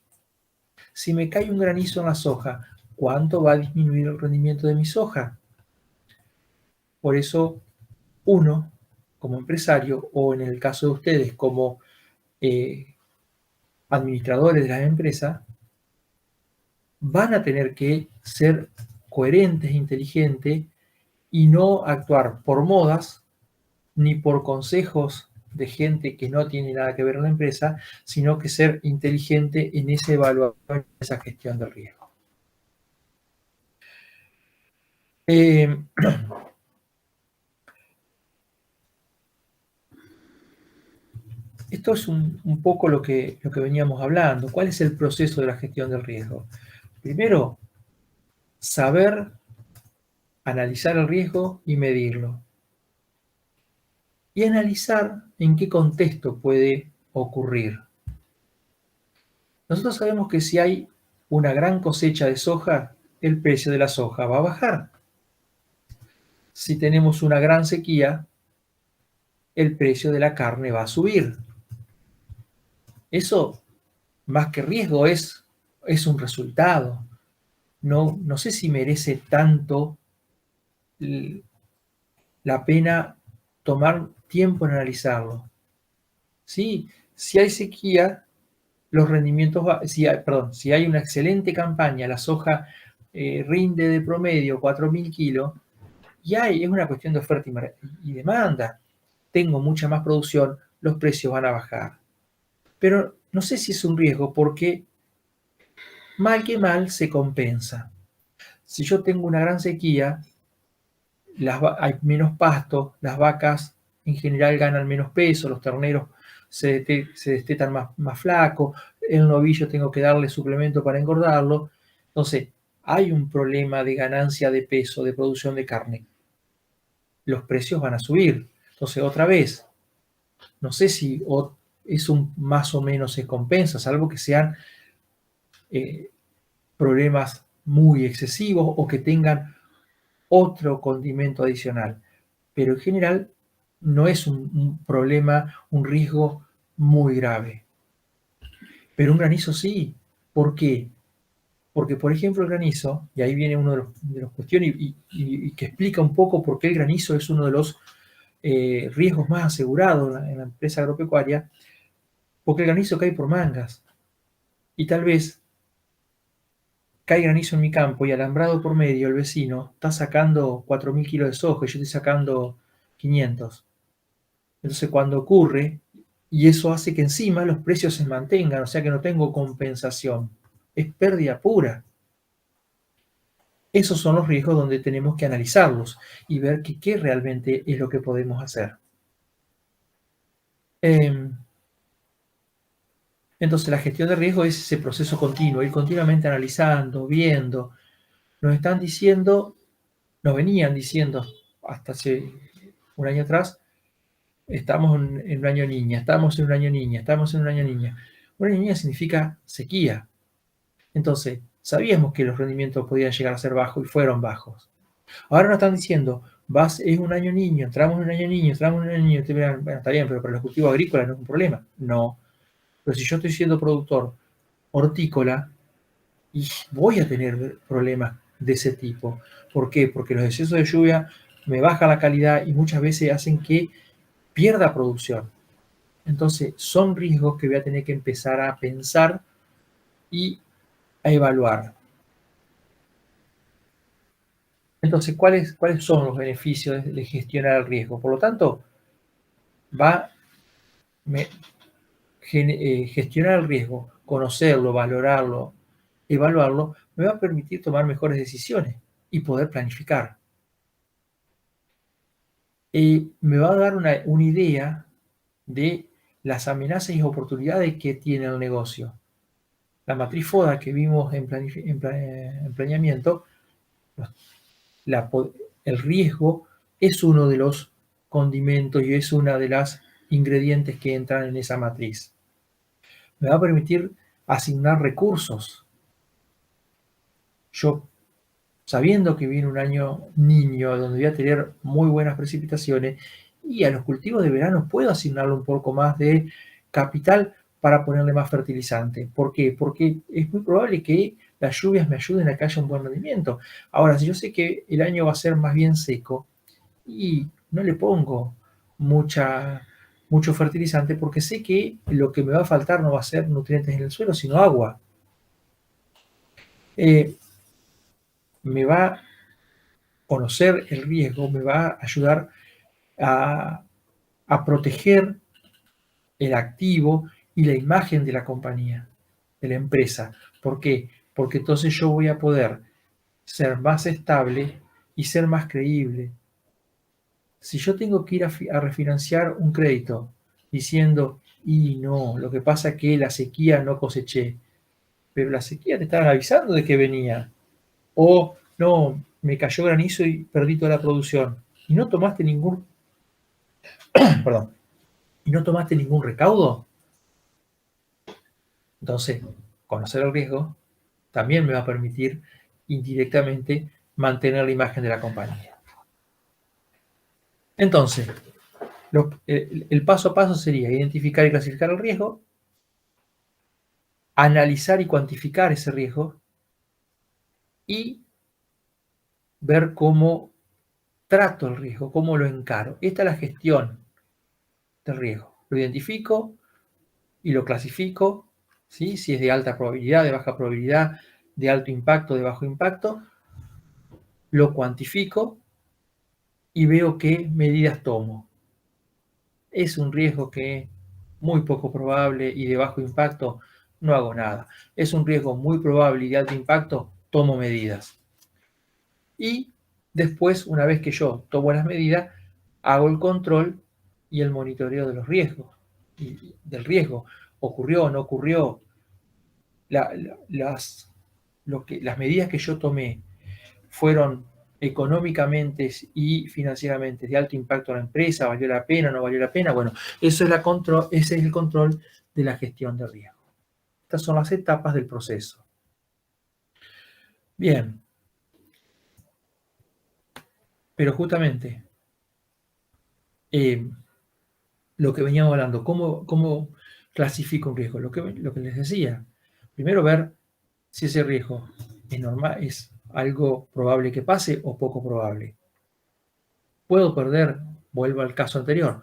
Si me cae un granizo en la soja, ¿cuánto va a disminuir el rendimiento de mi soja? Por eso uno, como empresario, o en el caso de ustedes, como administradores de la empresa, van a tener que ser coherentes, inteligentes y no actuar por modas ni por consejos de gente que no tiene nada que ver en la empresa, sino que ser inteligente en esa evaluación, en esa gestión del riesgo. Esto es un poco lo que veníamos hablando. ¿Cuál es el proceso de la gestión del riesgo? Primero, saber analizar el riesgo y medirlo. Y analizar en qué contexto puede ocurrir. Nosotros sabemos que si hay una gran cosecha de soja, el precio de la soja va a bajar. Si tenemos una gran sequía, el precio de la carne va a subir. Eso, más que riesgo, es un resultado. No sé si merece tanto la pena tomar tiempo en analizarlo. ¿Sí? Si hay sequía, los rendimientos, si hay una excelente campaña, la soja rinde de promedio 4.000 kilos, y es una cuestión de oferta y demanda. Tengo mucha más producción, los precios van a bajar. Pero no sé si es un riesgo porque mal que mal se compensa. Si yo tengo una gran sequía, hay menos pasto, las vacas en general ganan menos peso, los terneros se destetan más flacos, el novillo tengo que darle suplemento para engordarlo. Entonces, hay un problema de ganancia de peso, de producción de carne. Los precios van a subir. Entonces, otra vez, no sé si más o menos se compensa, salvo que sean problemas muy excesivos o que tengan otro condimento adicional. Pero en general no es un problema, un riesgo muy grave. Pero un granizo sí. ¿Por qué? Porque, por ejemplo, el granizo, y ahí viene uno de los cuestiones y que explica un poco por qué el granizo es uno de los riesgos más asegurados en la empresa agropecuaria, porque el granizo cae por mangas. Y tal vez cae granizo en mi campo y alambrado por medio el vecino está sacando 4.000 kilos de soja y yo estoy sacando 500. Entonces cuando ocurre, y eso hace que encima los precios se mantengan, o sea que no tengo compensación, es pérdida pura. Esos son los riesgos donde tenemos que analizarlos y ver qué realmente es lo que podemos hacer. Entonces la gestión de riesgo es ese proceso continuo, ir continuamente analizando, viendo. Nos venían diciendo hasta hace un año atrás, estamos en un año niña, estamos en un año niña, estamos en un año niña. Un año niña significa sequía. Entonces, sabíamos que los rendimientos podían llegar a ser bajos y fueron bajos. Ahora nos están diciendo, es un año niño, entramos en un año niño, entramos en un año niño. Bueno, está bien, pero para los cultivos agrícolas no es un problema. No. Pero si yo estoy siendo productor hortícola, y voy a tener problemas de ese tipo. ¿Por qué? Porque los excesos de lluvia me bajan la calidad y muchas veces hacen que pierda producción. Entonces, son riesgos que voy a tener que empezar a pensar y a evaluar. Entonces, ¿cuáles son los beneficios de gestionar el riesgo? Por lo tanto, gestionar el riesgo, conocerlo, valorarlo, evaluarlo, me va a permitir tomar mejores decisiones y poder planificar. Me va a dar una idea de las amenazas y oportunidades que tiene el negocio. La matriz FODA que vimos en planeamiento, el riesgo es uno de los condimentos y es una de las ingredientes que entran en esa matriz. Me va a permitir asignar recursos. Yo, sabiendo que viene un año niño donde voy a tener muy buenas precipitaciones, y a los cultivos de verano puedo asignarle un poco más de capital para ponerle más fertilizante. ¿Por qué? Porque es muy probable que las lluvias me ayuden a que haya un buen rendimiento. Ahora, si yo sé que el año va a ser más bien seco y no le pongo mucho fertilizante porque sé que lo que me va a faltar no va a ser nutrientes en el suelo, sino agua. Me va a conocer el riesgo, me va a ayudar a, a proteger el activo y la imagen de la compañía, de la empresa. ¿Por qué? Porque entonces yo voy a poder ser más estable y ser más creíble. Si yo tengo que ir a refinanciar un crédito diciendo, y no, lo que pasa es que la sequía no coseché, pero la sequía te estaban avisando de que venía, o no, me cayó granizo y perdí toda la producción, y no tomaste ningún, perdón, y no tomaste ningún recaudo, entonces conocer el riesgo también me va a permitir indirectamente mantener la imagen de la compañía. Entonces, el paso a paso sería identificar y clasificar el riesgo, analizar y cuantificar ese riesgo y ver cómo trato el riesgo, cómo lo encaro. Esta es la gestión del riesgo. Lo identifico y lo clasifico, ¿sí? Si es de alta probabilidad, de baja probabilidad, de alto impacto, de bajo impacto. Lo cuantifico y veo qué medidas tomo. Es un riesgo que es muy poco probable y de bajo impacto, no hago nada. Es un riesgo muy probable y de alto impacto, tomo medidas. Y después, una vez que yo tomo las medidas, hago el control y el monitoreo de los riesgos. Y del riesgo, ocurrió o no ocurrió, las medidas que yo tomé fueron económicamente y financieramente de alto impacto a la empresa, valió la pena, no valió la pena. Bueno, ese es el control de la gestión de riesgo. Estas son las etapas del proceso. Bien, pero justamente lo que veníamos hablando, ¿cómo clasifico un riesgo? Lo que les decía, primero ver si ese riesgo es normal, es algo probable que pase o poco probable. ¿Puedo perder? Vuelvo al caso anterior.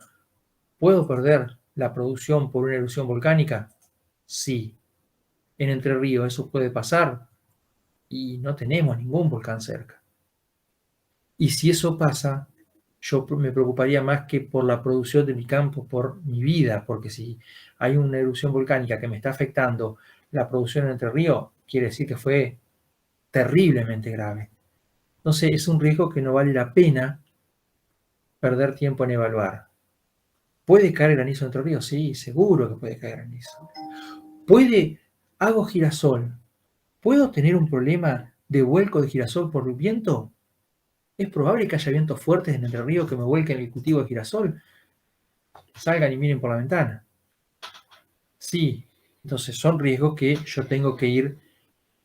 ¿Puedo perder la producción por una erupción volcánica? Sí. En Entre Ríos eso puede pasar y no tenemos ningún volcán cerca. Y si eso pasa, yo me preocuparía más que por la producción de mi campo, por mi vida, porque si hay una erupción volcánica que me está afectando la producción en Entre Ríos, quiere decir que fue terriblemente grave. Entonces es un riesgo que no vale la pena perder tiempo en evaluar. ¿Puede caer granizo en Entre Ríos? Sí, seguro que puede caer granizo. Hago girasol, ¿puedo tener un problema de vuelco de girasol por el viento? ¿Es probable que haya vientos fuertes en Entre Ríos que me vuelquen el cultivo de girasol? Salgan y miren por la ventana. Sí, entonces son riesgos que yo tengo que ir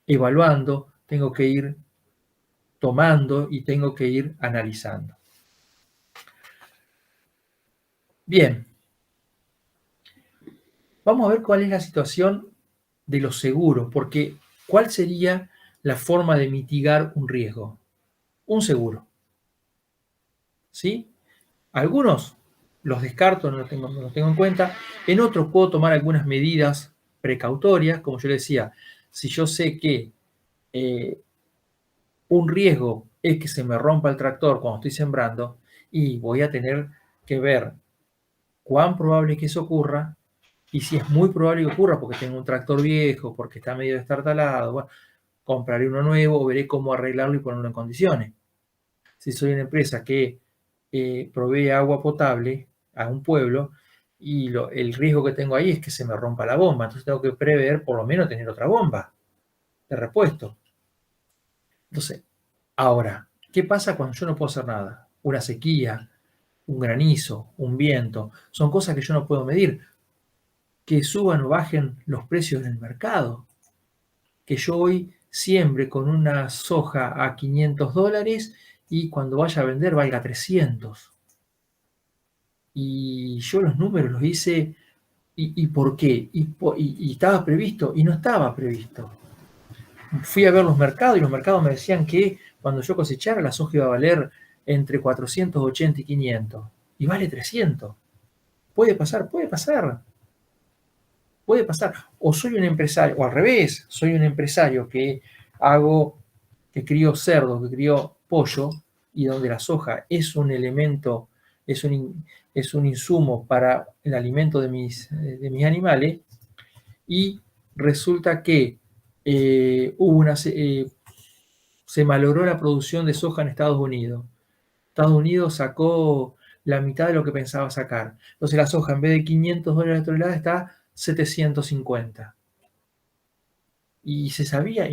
evaluando, tengo que ir tomando y tengo que ir analizando. Bien, vamos a ver cuál es la situación de los seguros, porque ¿cuál sería la forma de mitigar un riesgo? Un seguro. ¿Sí? Algunos los descarto, no los tengo en cuenta. En otros puedo tomar algunas medidas precautorias, como yo le decía, si yo sé que un riesgo es que se me rompa el tractor cuando estoy sembrando, y voy a tener que ver cuán probable es que eso ocurra, y si es muy probable que ocurra porque tengo un tractor viejo, porque está medio destartalado, bueno, compraré uno nuevo o veré cómo arreglarlo y ponerlo en condiciones. Si soy una empresa que provee agua potable a un pueblo y el riesgo que tengo ahí es que se me rompa la bomba, entonces tengo que prever por lo menos tener otra bomba de repuesto. Entonces, ahora, ¿qué pasa cuando yo no puedo hacer nada? Una sequía, un granizo, un viento, son cosas que yo no puedo medir. Que suban o bajen los precios en el mercado. Que yo hoy siembre con una soja a $500 y cuando vaya a vender valga 300. Y yo los números los hice, ¿y por qué? Y estaba previsto, y no estaba previsto. Fui a ver los mercados y los mercados me decían que cuando yo cosechara la soja iba a valer entre 480 y 500 y vale 300. Puede pasar, puede pasar, puede pasar. O soy un empresario, o al revés, soy un empresario que crío cerdo, que crío pollo, y donde la soja es un elemento, es un insumo para el alimento de mis animales, y resulta que se malogró la producción de soja en Estados Unidos. Estados Unidos sacó la mitad de lo que pensaba sacar. Entonces la soja, en vez de $500 la tonelada, está 750. Y se sabía,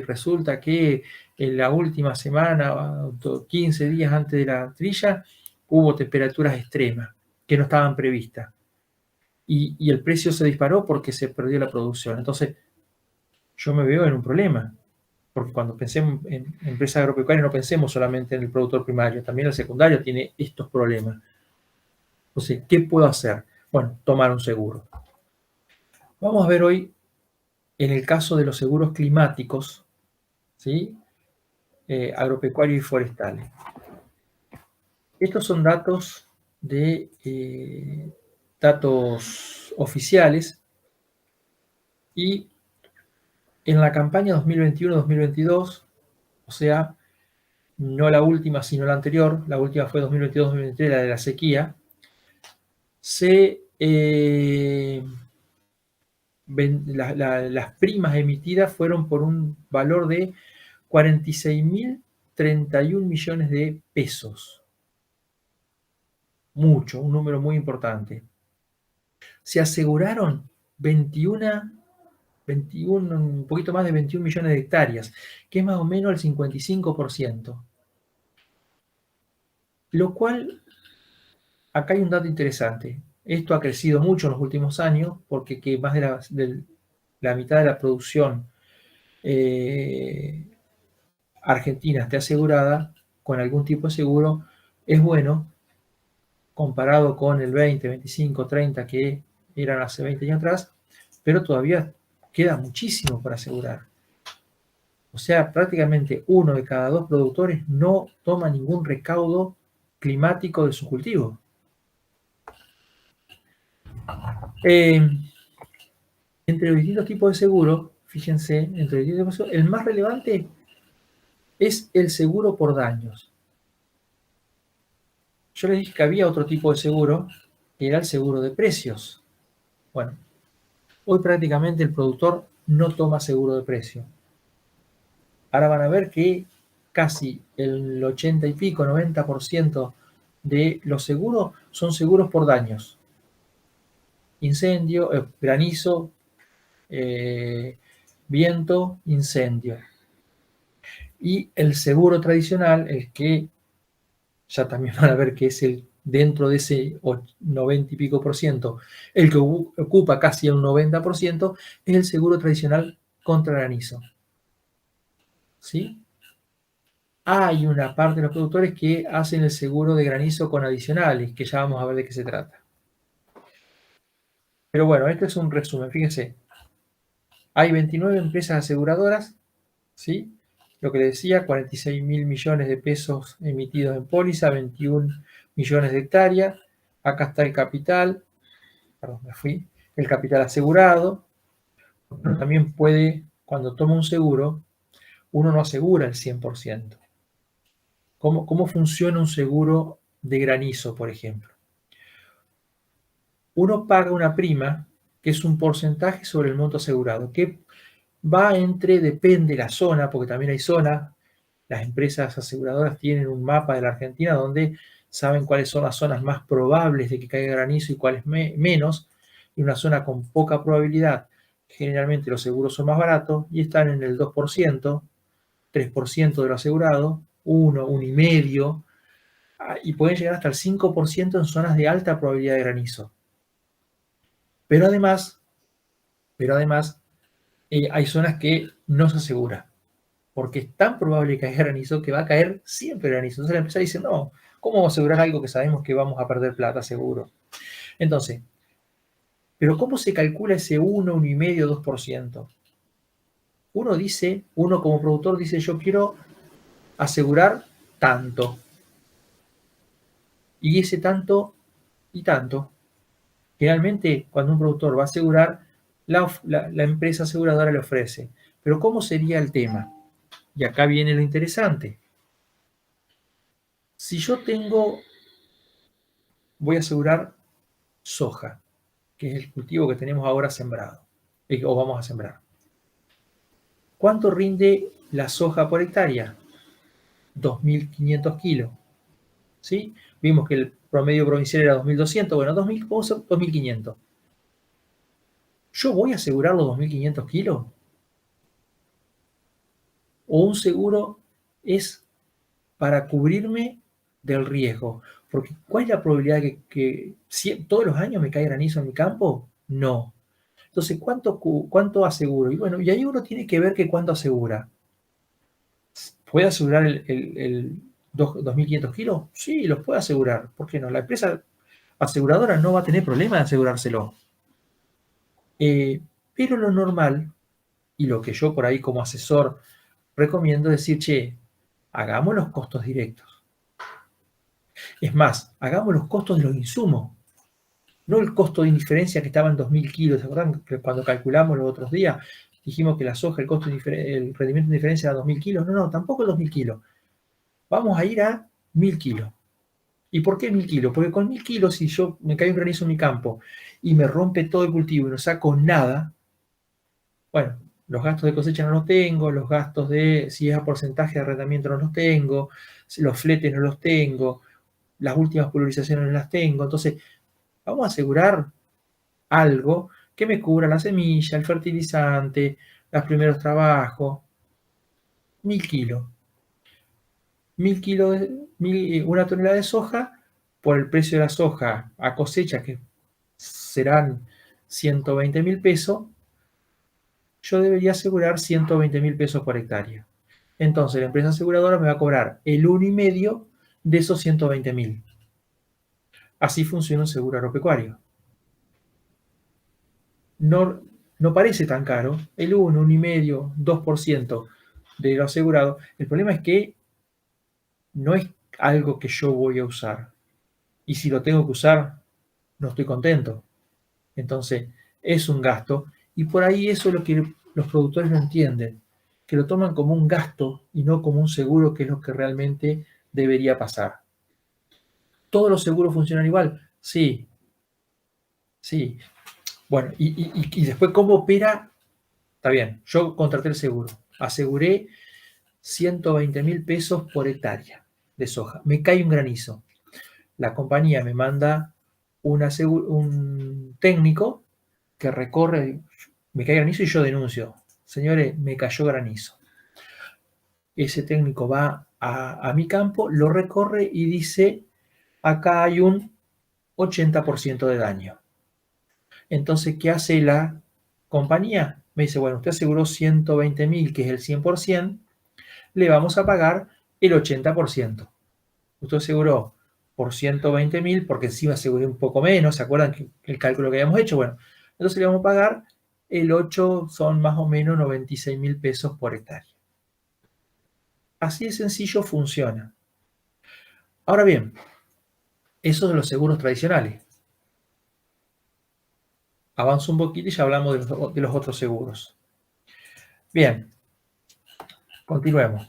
resulta que en la última semana, 15 días antes de la trilla, hubo temperaturas extremas que no estaban previstas. Y el precio se disparó porque se perdió la producción. Entonces, yo me veo en un problema. Porque cuando pensemos en empresas agropecuarias no pensemos solamente en el productor primario, también el secundario tiene estos problemas. Entonces, ¿qué puedo hacer? Bueno, tomar un seguro. Vamos a ver hoy, en el caso de los seguros climáticos, ¿sí? Agropecuarios y forestales. Estos son datos datos oficiales, y en la campaña 2021-2022, o sea, no la última, sino la anterior, la última fue 2022-2023, la de la sequía, las primas emitidas fueron por un valor de 46.031 millones de pesos. Mucho, un número muy importante. Se aseguraron 21, un poquito más de 21 millones de hectáreas, que es más o menos el 55%. Lo cual, acá hay un dato interesante. Esto ha crecido mucho en los últimos años, porque que más de la mitad de la producción argentina esté asegurada con algún tipo de seguro, es bueno, comparado con el 20, 25, 30 que eran hace 20 años atrás, pero todavía queda muchísimo por asegurar. O sea, prácticamente uno de cada dos productores no toma ningún recaudo climático de su cultivo. Entre los distintos tipos de seguro, fíjense, entre los distintos tipos de seguro, el más relevante es el seguro por daños. Yo les dije que había otro tipo de seguro, que era el seguro de precios. Bueno, hoy prácticamente el productor no toma seguro de precio. Ahora van a ver que casi el 80 y pico, 90% de los seguros son seguros por daños. Incendio, granizo, viento, incendio. Y el seguro tradicional, el que ya también van a ver que es dentro de ese 90 y pico por ciento, el que ocupa casi el 90%, es el seguro tradicional contra granizo. ¿Sí? Hay una parte de los productores que hacen el seguro de granizo con adicionales, que ya vamos a ver de qué se trata. Pero bueno, este es un resumen. Fíjense, hay 29 empresas aseguradoras, ¿sí? Lo que le decía, 46.000 millones de pesos emitidos en póliza, 21 millones de hectáreas. Acá está el capital, perdón, el capital asegurado. Pero también puede, cuando toma un seguro, uno no asegura el 100%. ¿Cómo funciona un seguro de granizo, por ejemplo? Uno paga una prima, que es un porcentaje sobre el monto asegurado, que va depende de la zona, porque también hay zonas. Las empresas aseguradoras tienen un mapa de la Argentina donde saben cuáles son las zonas más probables de que caiga granizo y cuáles menos, y una zona con poca probabilidad, generalmente los seguros son más baratos y están en el 2%, 3% de lo asegurado, 1,5%, y pueden llegar hasta el 5% en zonas de alta probabilidad de granizo. Pero además hay zonas que no se asegura, porque es tan probable que caiga granizo que va a caer siempre granizo. Entonces la empresa dice, no, ¿cómo vamos a asegurar algo que sabemos que vamos a perder plata seguro? Entonces, ¿pero cómo se calcula ese 1, 1,5%, 2%? Uno como productor dice, yo quiero asegurar tanto. Y ese tanto y tanto. Generalmente, cuando un productor va a asegurar, la empresa aseguradora le ofrece. Pero ¿cómo sería el tema? Y acá viene lo interesante. Si yo voy a asegurar soja, que es el cultivo que tenemos ahora sembrado, o vamos a sembrar. ¿Cuánto rinde la soja por hectárea? 2.500 kilos. ¿Sí? Vimos que el promedio provincial era 2.200, bueno, 2.500. ¿Yo voy a asegurar los 2.500 kilos? ¿O un seguro es para cubrirme del riesgo? Porque ¿cuál es la probabilidad de que todos los años me caiga granizo en mi campo? No. Entonces, ¿cuánto aseguro? Y bueno, y ahí uno tiene que ver que cuánto asegura. ¿Puede asegurar el 2.500 kilos? Sí, los puede asegurar. ¿Por qué no? La empresa aseguradora no va a tener problema de asegurárselo. Pero lo normal, y lo que yo por ahí como asesor recomiendo es decir, che, hagamos los costos directos. Es más, hagamos los costos de los insumos, no el costo de indiferencia que estaba en 2.000 kilos. ¿Se acuerdan que cuando calculamos los otros días dijimos que la soja, el rendimiento de indiferencia era 2.000 kilos? No, tampoco 2.000 kilos. Vamos a ir a 1.000 kilos. ¿Y por qué 1.000 kilos? Porque con 1.000 kilos, si yo me cae un granizo en mi campo y me rompe todo el cultivo y no saco nada, bueno, los gastos de cosecha no los tengo, los gastos si es a porcentaje de arrendamiento no los tengo, los fletes no los tengo, las últimas pulverizaciones no las tengo. Entonces, vamos a asegurar algo que me cubra la semilla, el fertilizante, los primeros trabajos. 1.000 kilos. 1.000 kilos, una tonelada de soja, por el precio de la soja a cosecha, que serán 120.000 pesos, yo debería asegurar 120.000 pesos por hectárea. Entonces la empresa aseguradora me va a cobrar el 1,5 de esos 120.000. Así funciona un seguro agropecuario. No, no parece tan caro, el 1, 1,5, 2% de lo asegurado. El problema es que no es algo que yo voy a usar. Y si lo tengo que usar, no estoy contento. Entonces, es un gasto. Y por ahí eso es lo que los productores no entienden, que lo toman como un gasto y no como un seguro, que es lo que realmente debería pasar. ¿Todos los seguros funcionan igual? Sí, sí. Bueno, y después, ¿cómo opera? Está bien, yo contraté el seguro, aseguré 120.000 pesos por hectárea de soja. Me cae un granizo. La compañía me manda un técnico que recorre, me cae granizo y yo denuncio. Señores, me cayó granizo. Ese técnico va a mi campo, lo recorre y dice, acá hay un 80% de daño. Entonces, ¿qué hace la compañía? Me dice, bueno, usted aseguró 120.000, que es el 100%, le vamos a pagar el 80%. Usted aseguró por 120.000, porque encima aseguré un poco menos, ¿se acuerdan que el cálculo que habíamos hecho? Bueno, entonces le vamos a pagar el 8, son más o menos 96.000 pesos por hectárea. Así de sencillo funciona. Ahora bien, eso de los seguros tradicionales. Avanzo un poquito y ya hablamos de los otros seguros. Bien, continuemos.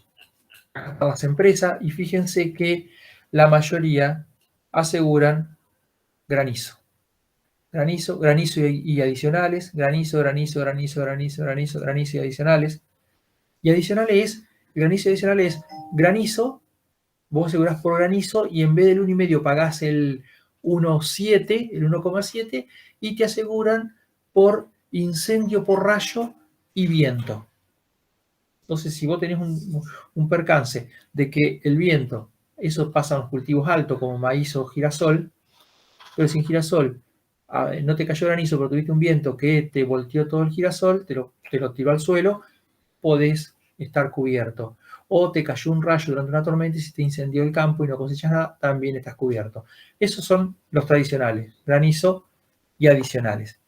A las empresas, y fíjense que la mayoría aseguran granizo. Granizo, granizo y adicionales, granizo, granizo, granizo, granizo, granizo, granizo y adicionales. Y adicionales, granizo y adicional es granizo, vos asegurás por granizo y en vez del 1,5 pagás el 1,7, el 1,7 y te aseguran por incendio por rayo y viento. Entonces, si vos tenés un percance de que el viento, eso pasa en los cultivos altos como maíz o girasol, pero sin girasol no te cayó granizo, pero tuviste un viento que te volteó todo el girasol, te lo tiró al suelo, podés estar cubierto. O te cayó un rayo durante una tormenta y si te incendió el campo y no cosechas nada, también estás cubierto. Esos son los tradicionales, granizo y adicionales.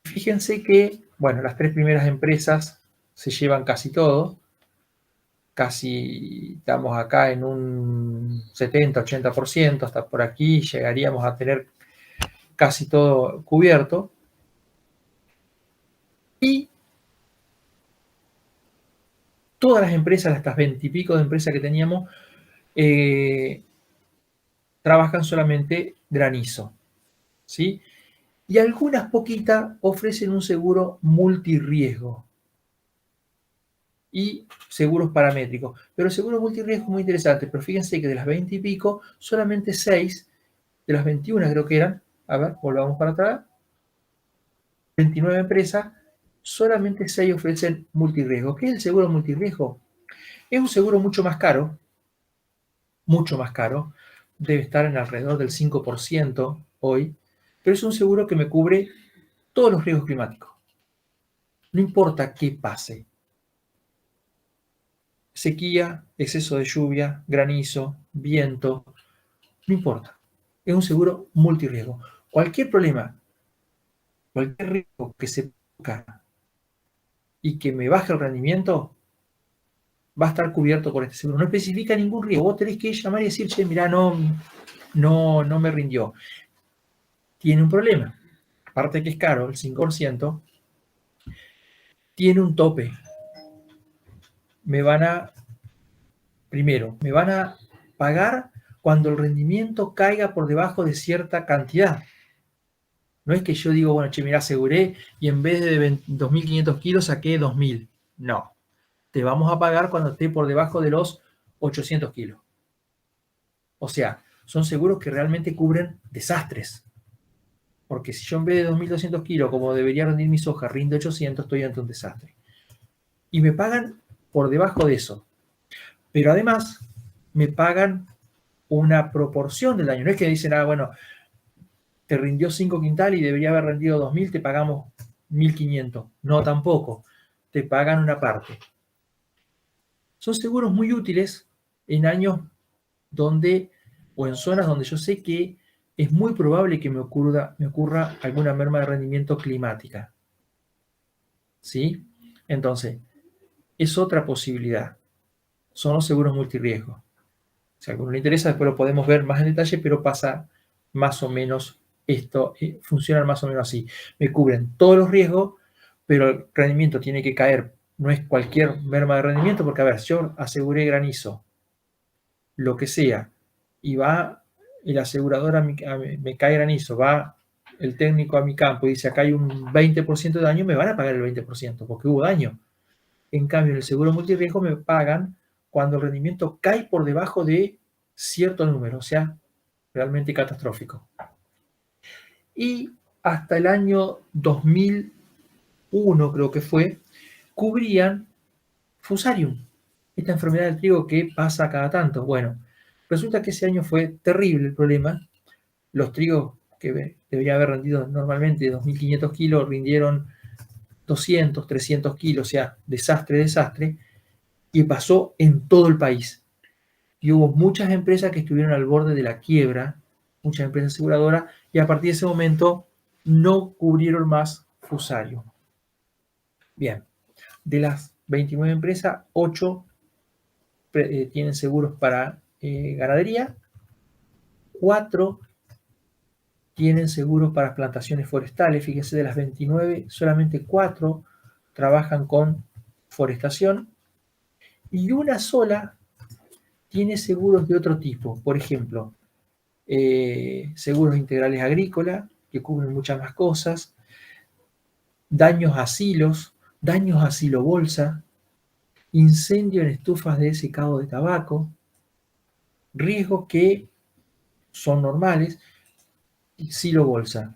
Fíjense que, bueno, las tres primeras empresas se llevan casi todo casi estamos acá en un 70-80%, hasta por aquí llegaríamos a tener casi todo cubierto. Y todas las empresas, estas 20 y pico de empresas que teníamos, trabajan solamente granizo, ¿sí? Y algunas poquitas ofrecen un seguro multirriesgo y seguros paramétricos. Pero el seguro multirriesgo es muy interesante, pero fíjense que de las 20 y pico, solamente 6 de las 21 creo que eran, a ver, volvamos para atrás, 29 empresas, solamente 6 ofrecen multirriesgo. ¿Qué es el seguro multirriesgo? Es un seguro mucho más caro, debe estar en alrededor del 5% hoy, pero es un seguro que me cubre todos los riesgos climáticos. No importa qué pase. Sequía, exceso de lluvia, granizo, viento, no importa. Es un seguro multirriesgo. Cualquier problema, cualquier riesgo que se produzca y que me baje el rendimiento, va a estar cubierto por este seguro. No especifica ningún riesgo. Vos tenés que llamar y decir, che, mirá, no me rindió. Tiene un problema. Aparte que es caro, el 5%, tiene un tope. Primero, me van a pagar cuando el rendimiento caiga por debajo de cierta cantidad. No es que yo digo, bueno, che, mirá, aseguré y en vez de 2.500 kilos saqué 2.000. No. Te vamos a pagar cuando esté por debajo de los 800 kilos. O sea, son seguros que realmente cubren desastres. Porque si yo en vez de 2.200 kilos, como debería rendir mi soja, rindo 800, estoy ante un desastre. Y me pagan por debajo de eso. Pero además, me pagan una proporción del daño. No es que dicen, bueno, te rindió 5 quintales y debería haber rendido 2.000, te pagamos 1.500. No, tampoco. Te pagan una parte. Son seguros muy útiles en años donde, o en zonas donde yo sé que es muy probable que me ocurra alguna merma de rendimiento climática. ¿Sí? Entonces, es otra posibilidad. Son los seguros multirriesgos. Si a alguno le interesa, después lo podemos ver más en detalle, pero pasa más o menos esto, funcionan más o menos así. Me cubren todos los riesgos, pero el rendimiento tiene que caer. No es cualquier merma de rendimiento, porque a ver, yo aseguré granizo, lo que sea, y va el asegurador me cae granizo, va el técnico a mi campo y dice acá hay un 20% de daño, me van a pagar el 20% porque hubo daño. En cambio, en el seguro multirriesgo me pagan cuando el rendimiento cae por debajo de cierto número, o sea, realmente catastrófico. Y hasta el año 2001, creo que fue, cubrían Fusarium, esta enfermedad del trigo que pasa cada tanto. Bueno, resulta que ese año fue terrible el problema. Los trigos que deberían haber rendido normalmente 2.500 kilos rindieron 200, 300 kilos, o sea, desastre, y pasó en todo el país. Y hubo muchas empresas que estuvieron al borde de la quiebra, muchas empresas aseguradoras, y a partir de ese momento no cubrieron más Fusarium. Bien, de las 29 empresas, 8 tienen seguros para ganadería, 4 tienen seguros para plantaciones forestales. Fíjense, de las 29, solamente 4 trabajan con forestación y una sola tiene seguros de otro tipo. Por ejemplo, seguros integrales agrícolas, que cubren muchas más cosas, daños a silos, daños a silobolsa, incendio en estufas de secado de tabaco, riesgos que son normales, silobolsa,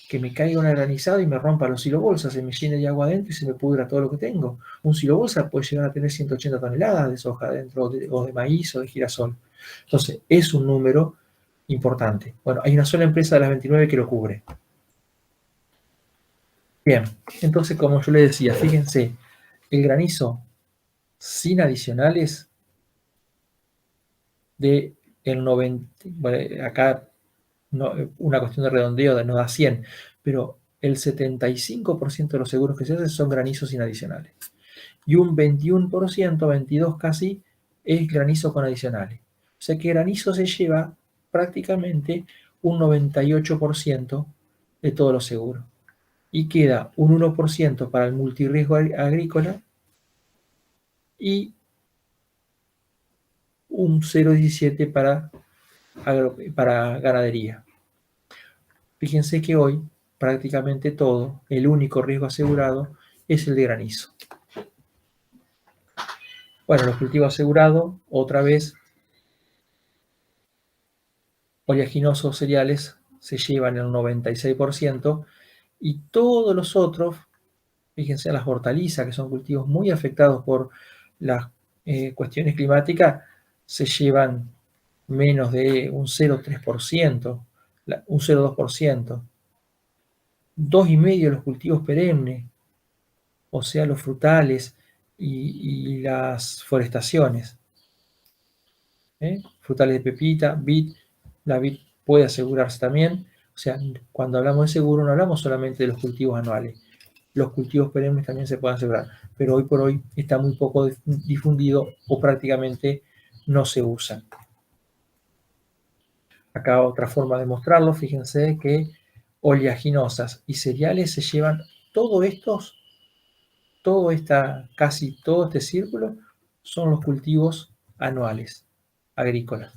que me caiga una granizada y me rompa los silobolsas, se me llene de agua adentro y se me pudra todo lo que tengo. Un silobolsa puede llegar a tener 180 toneladas de soja adentro, o de maíz o de girasol. Entonces, es un número importante. Bueno, hay una sola empresa de las 29 que lo cubre. Bien, entonces, como yo les decía, fíjense, el granizo sin adicionales de el 90, bueno, acá no, una cuestión de redondeo no da 100, pero el 75% de los seguros que se hacen son granizos sin adicionales. Y un 21%, 22 casi, es granizo con adicionales. O sea que granizo se lleva prácticamente un 98% de todos los seguros. Y queda un 1% para el multirriesgo agrícola y un 0,17 para ganadería. Fíjense que hoy prácticamente todo, el único riesgo asegurado es el de granizo. Bueno, los cultivos asegurados, otra vez, oleaginosos cereales se llevan el 96% y todos los otros, fíjense, las hortalizas, que son cultivos muy afectados por las cuestiones climáticas, se llevan menos de un 0,3%, un 0,2%. 2,5% los cultivos perennes, o sea, los frutales y las forestaciones. Frutales de pepita, vid, la vid puede asegurarse también. O sea, cuando hablamos de seguro no hablamos solamente de los cultivos anuales. Los cultivos perennes también se pueden asegurar, pero hoy por hoy está muy poco difundido o prácticamente no se usan. Acá otra forma de mostrarlo, fíjense que oleaginosas y cereales se llevan casi todo este círculo son los cultivos anuales agrícolas.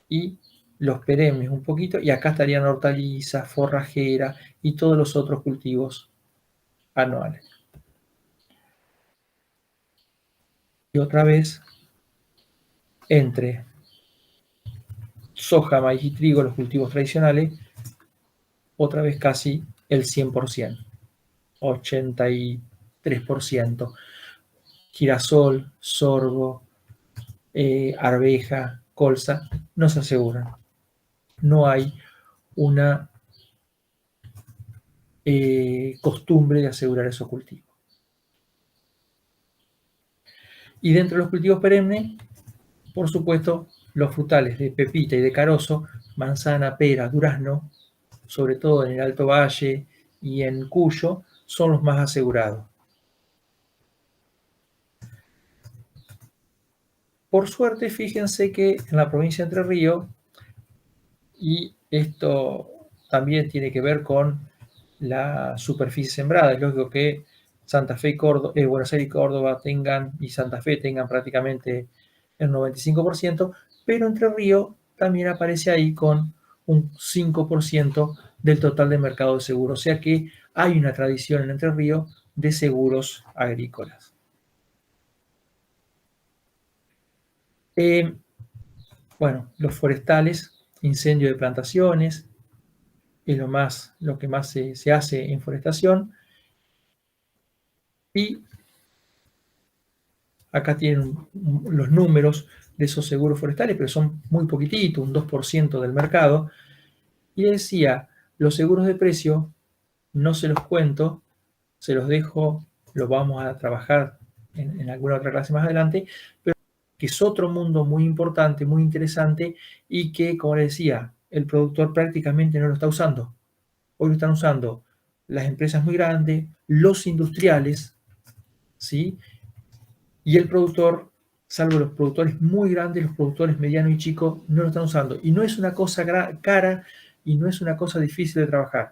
Y los perennes un poquito, y acá estarían hortalizas, forrajeras y todos los otros cultivos anuales. Y otra vez, entre soja, maíz y trigo, los cultivos tradicionales, otra vez casi el 100%, 83%. Girasol, sorgo, arveja, colza, no se aseguran. No hay una costumbre de asegurar esos cultivos. Y dentro de los cultivos perennes, por supuesto, los frutales de pepita y de carozo, manzana, pera, durazno, sobre todo en el Alto Valle y en Cuyo, son los más asegurados. Por suerte, fíjense que en la provincia de Entre Ríos, y esto también tiene que ver con la superficie sembrada, es lógico que Santa Fe y Córdoba, Buenos Aires y Córdoba y Santa Fe tengan prácticamente el 95%, pero Entre Ríos también aparece ahí con un 5% del total de mercado de seguros, o sea que hay una tradición en Entre Ríos de seguros agrícolas. Bueno, los forestales, incendio de plantaciones, es lo que más se hace en forestación. Y acá tienen los números de esos seguros forestales, pero son muy poquititos, un 2% del mercado. Y decía, los seguros de precio no se los cuento, se los dejo, los vamos a trabajar en alguna otra clase más adelante, pero que es otro mundo muy importante, muy interesante y que, como les decía, el productor prácticamente no lo está usando. Hoy lo están usando las empresas muy grandes, los industriales, ¿sí? Y el productor, salvo los productores muy grandes, los productores medianos y chicos, no lo están usando. Y no es una cosa cara y no es una cosa difícil de trabajar.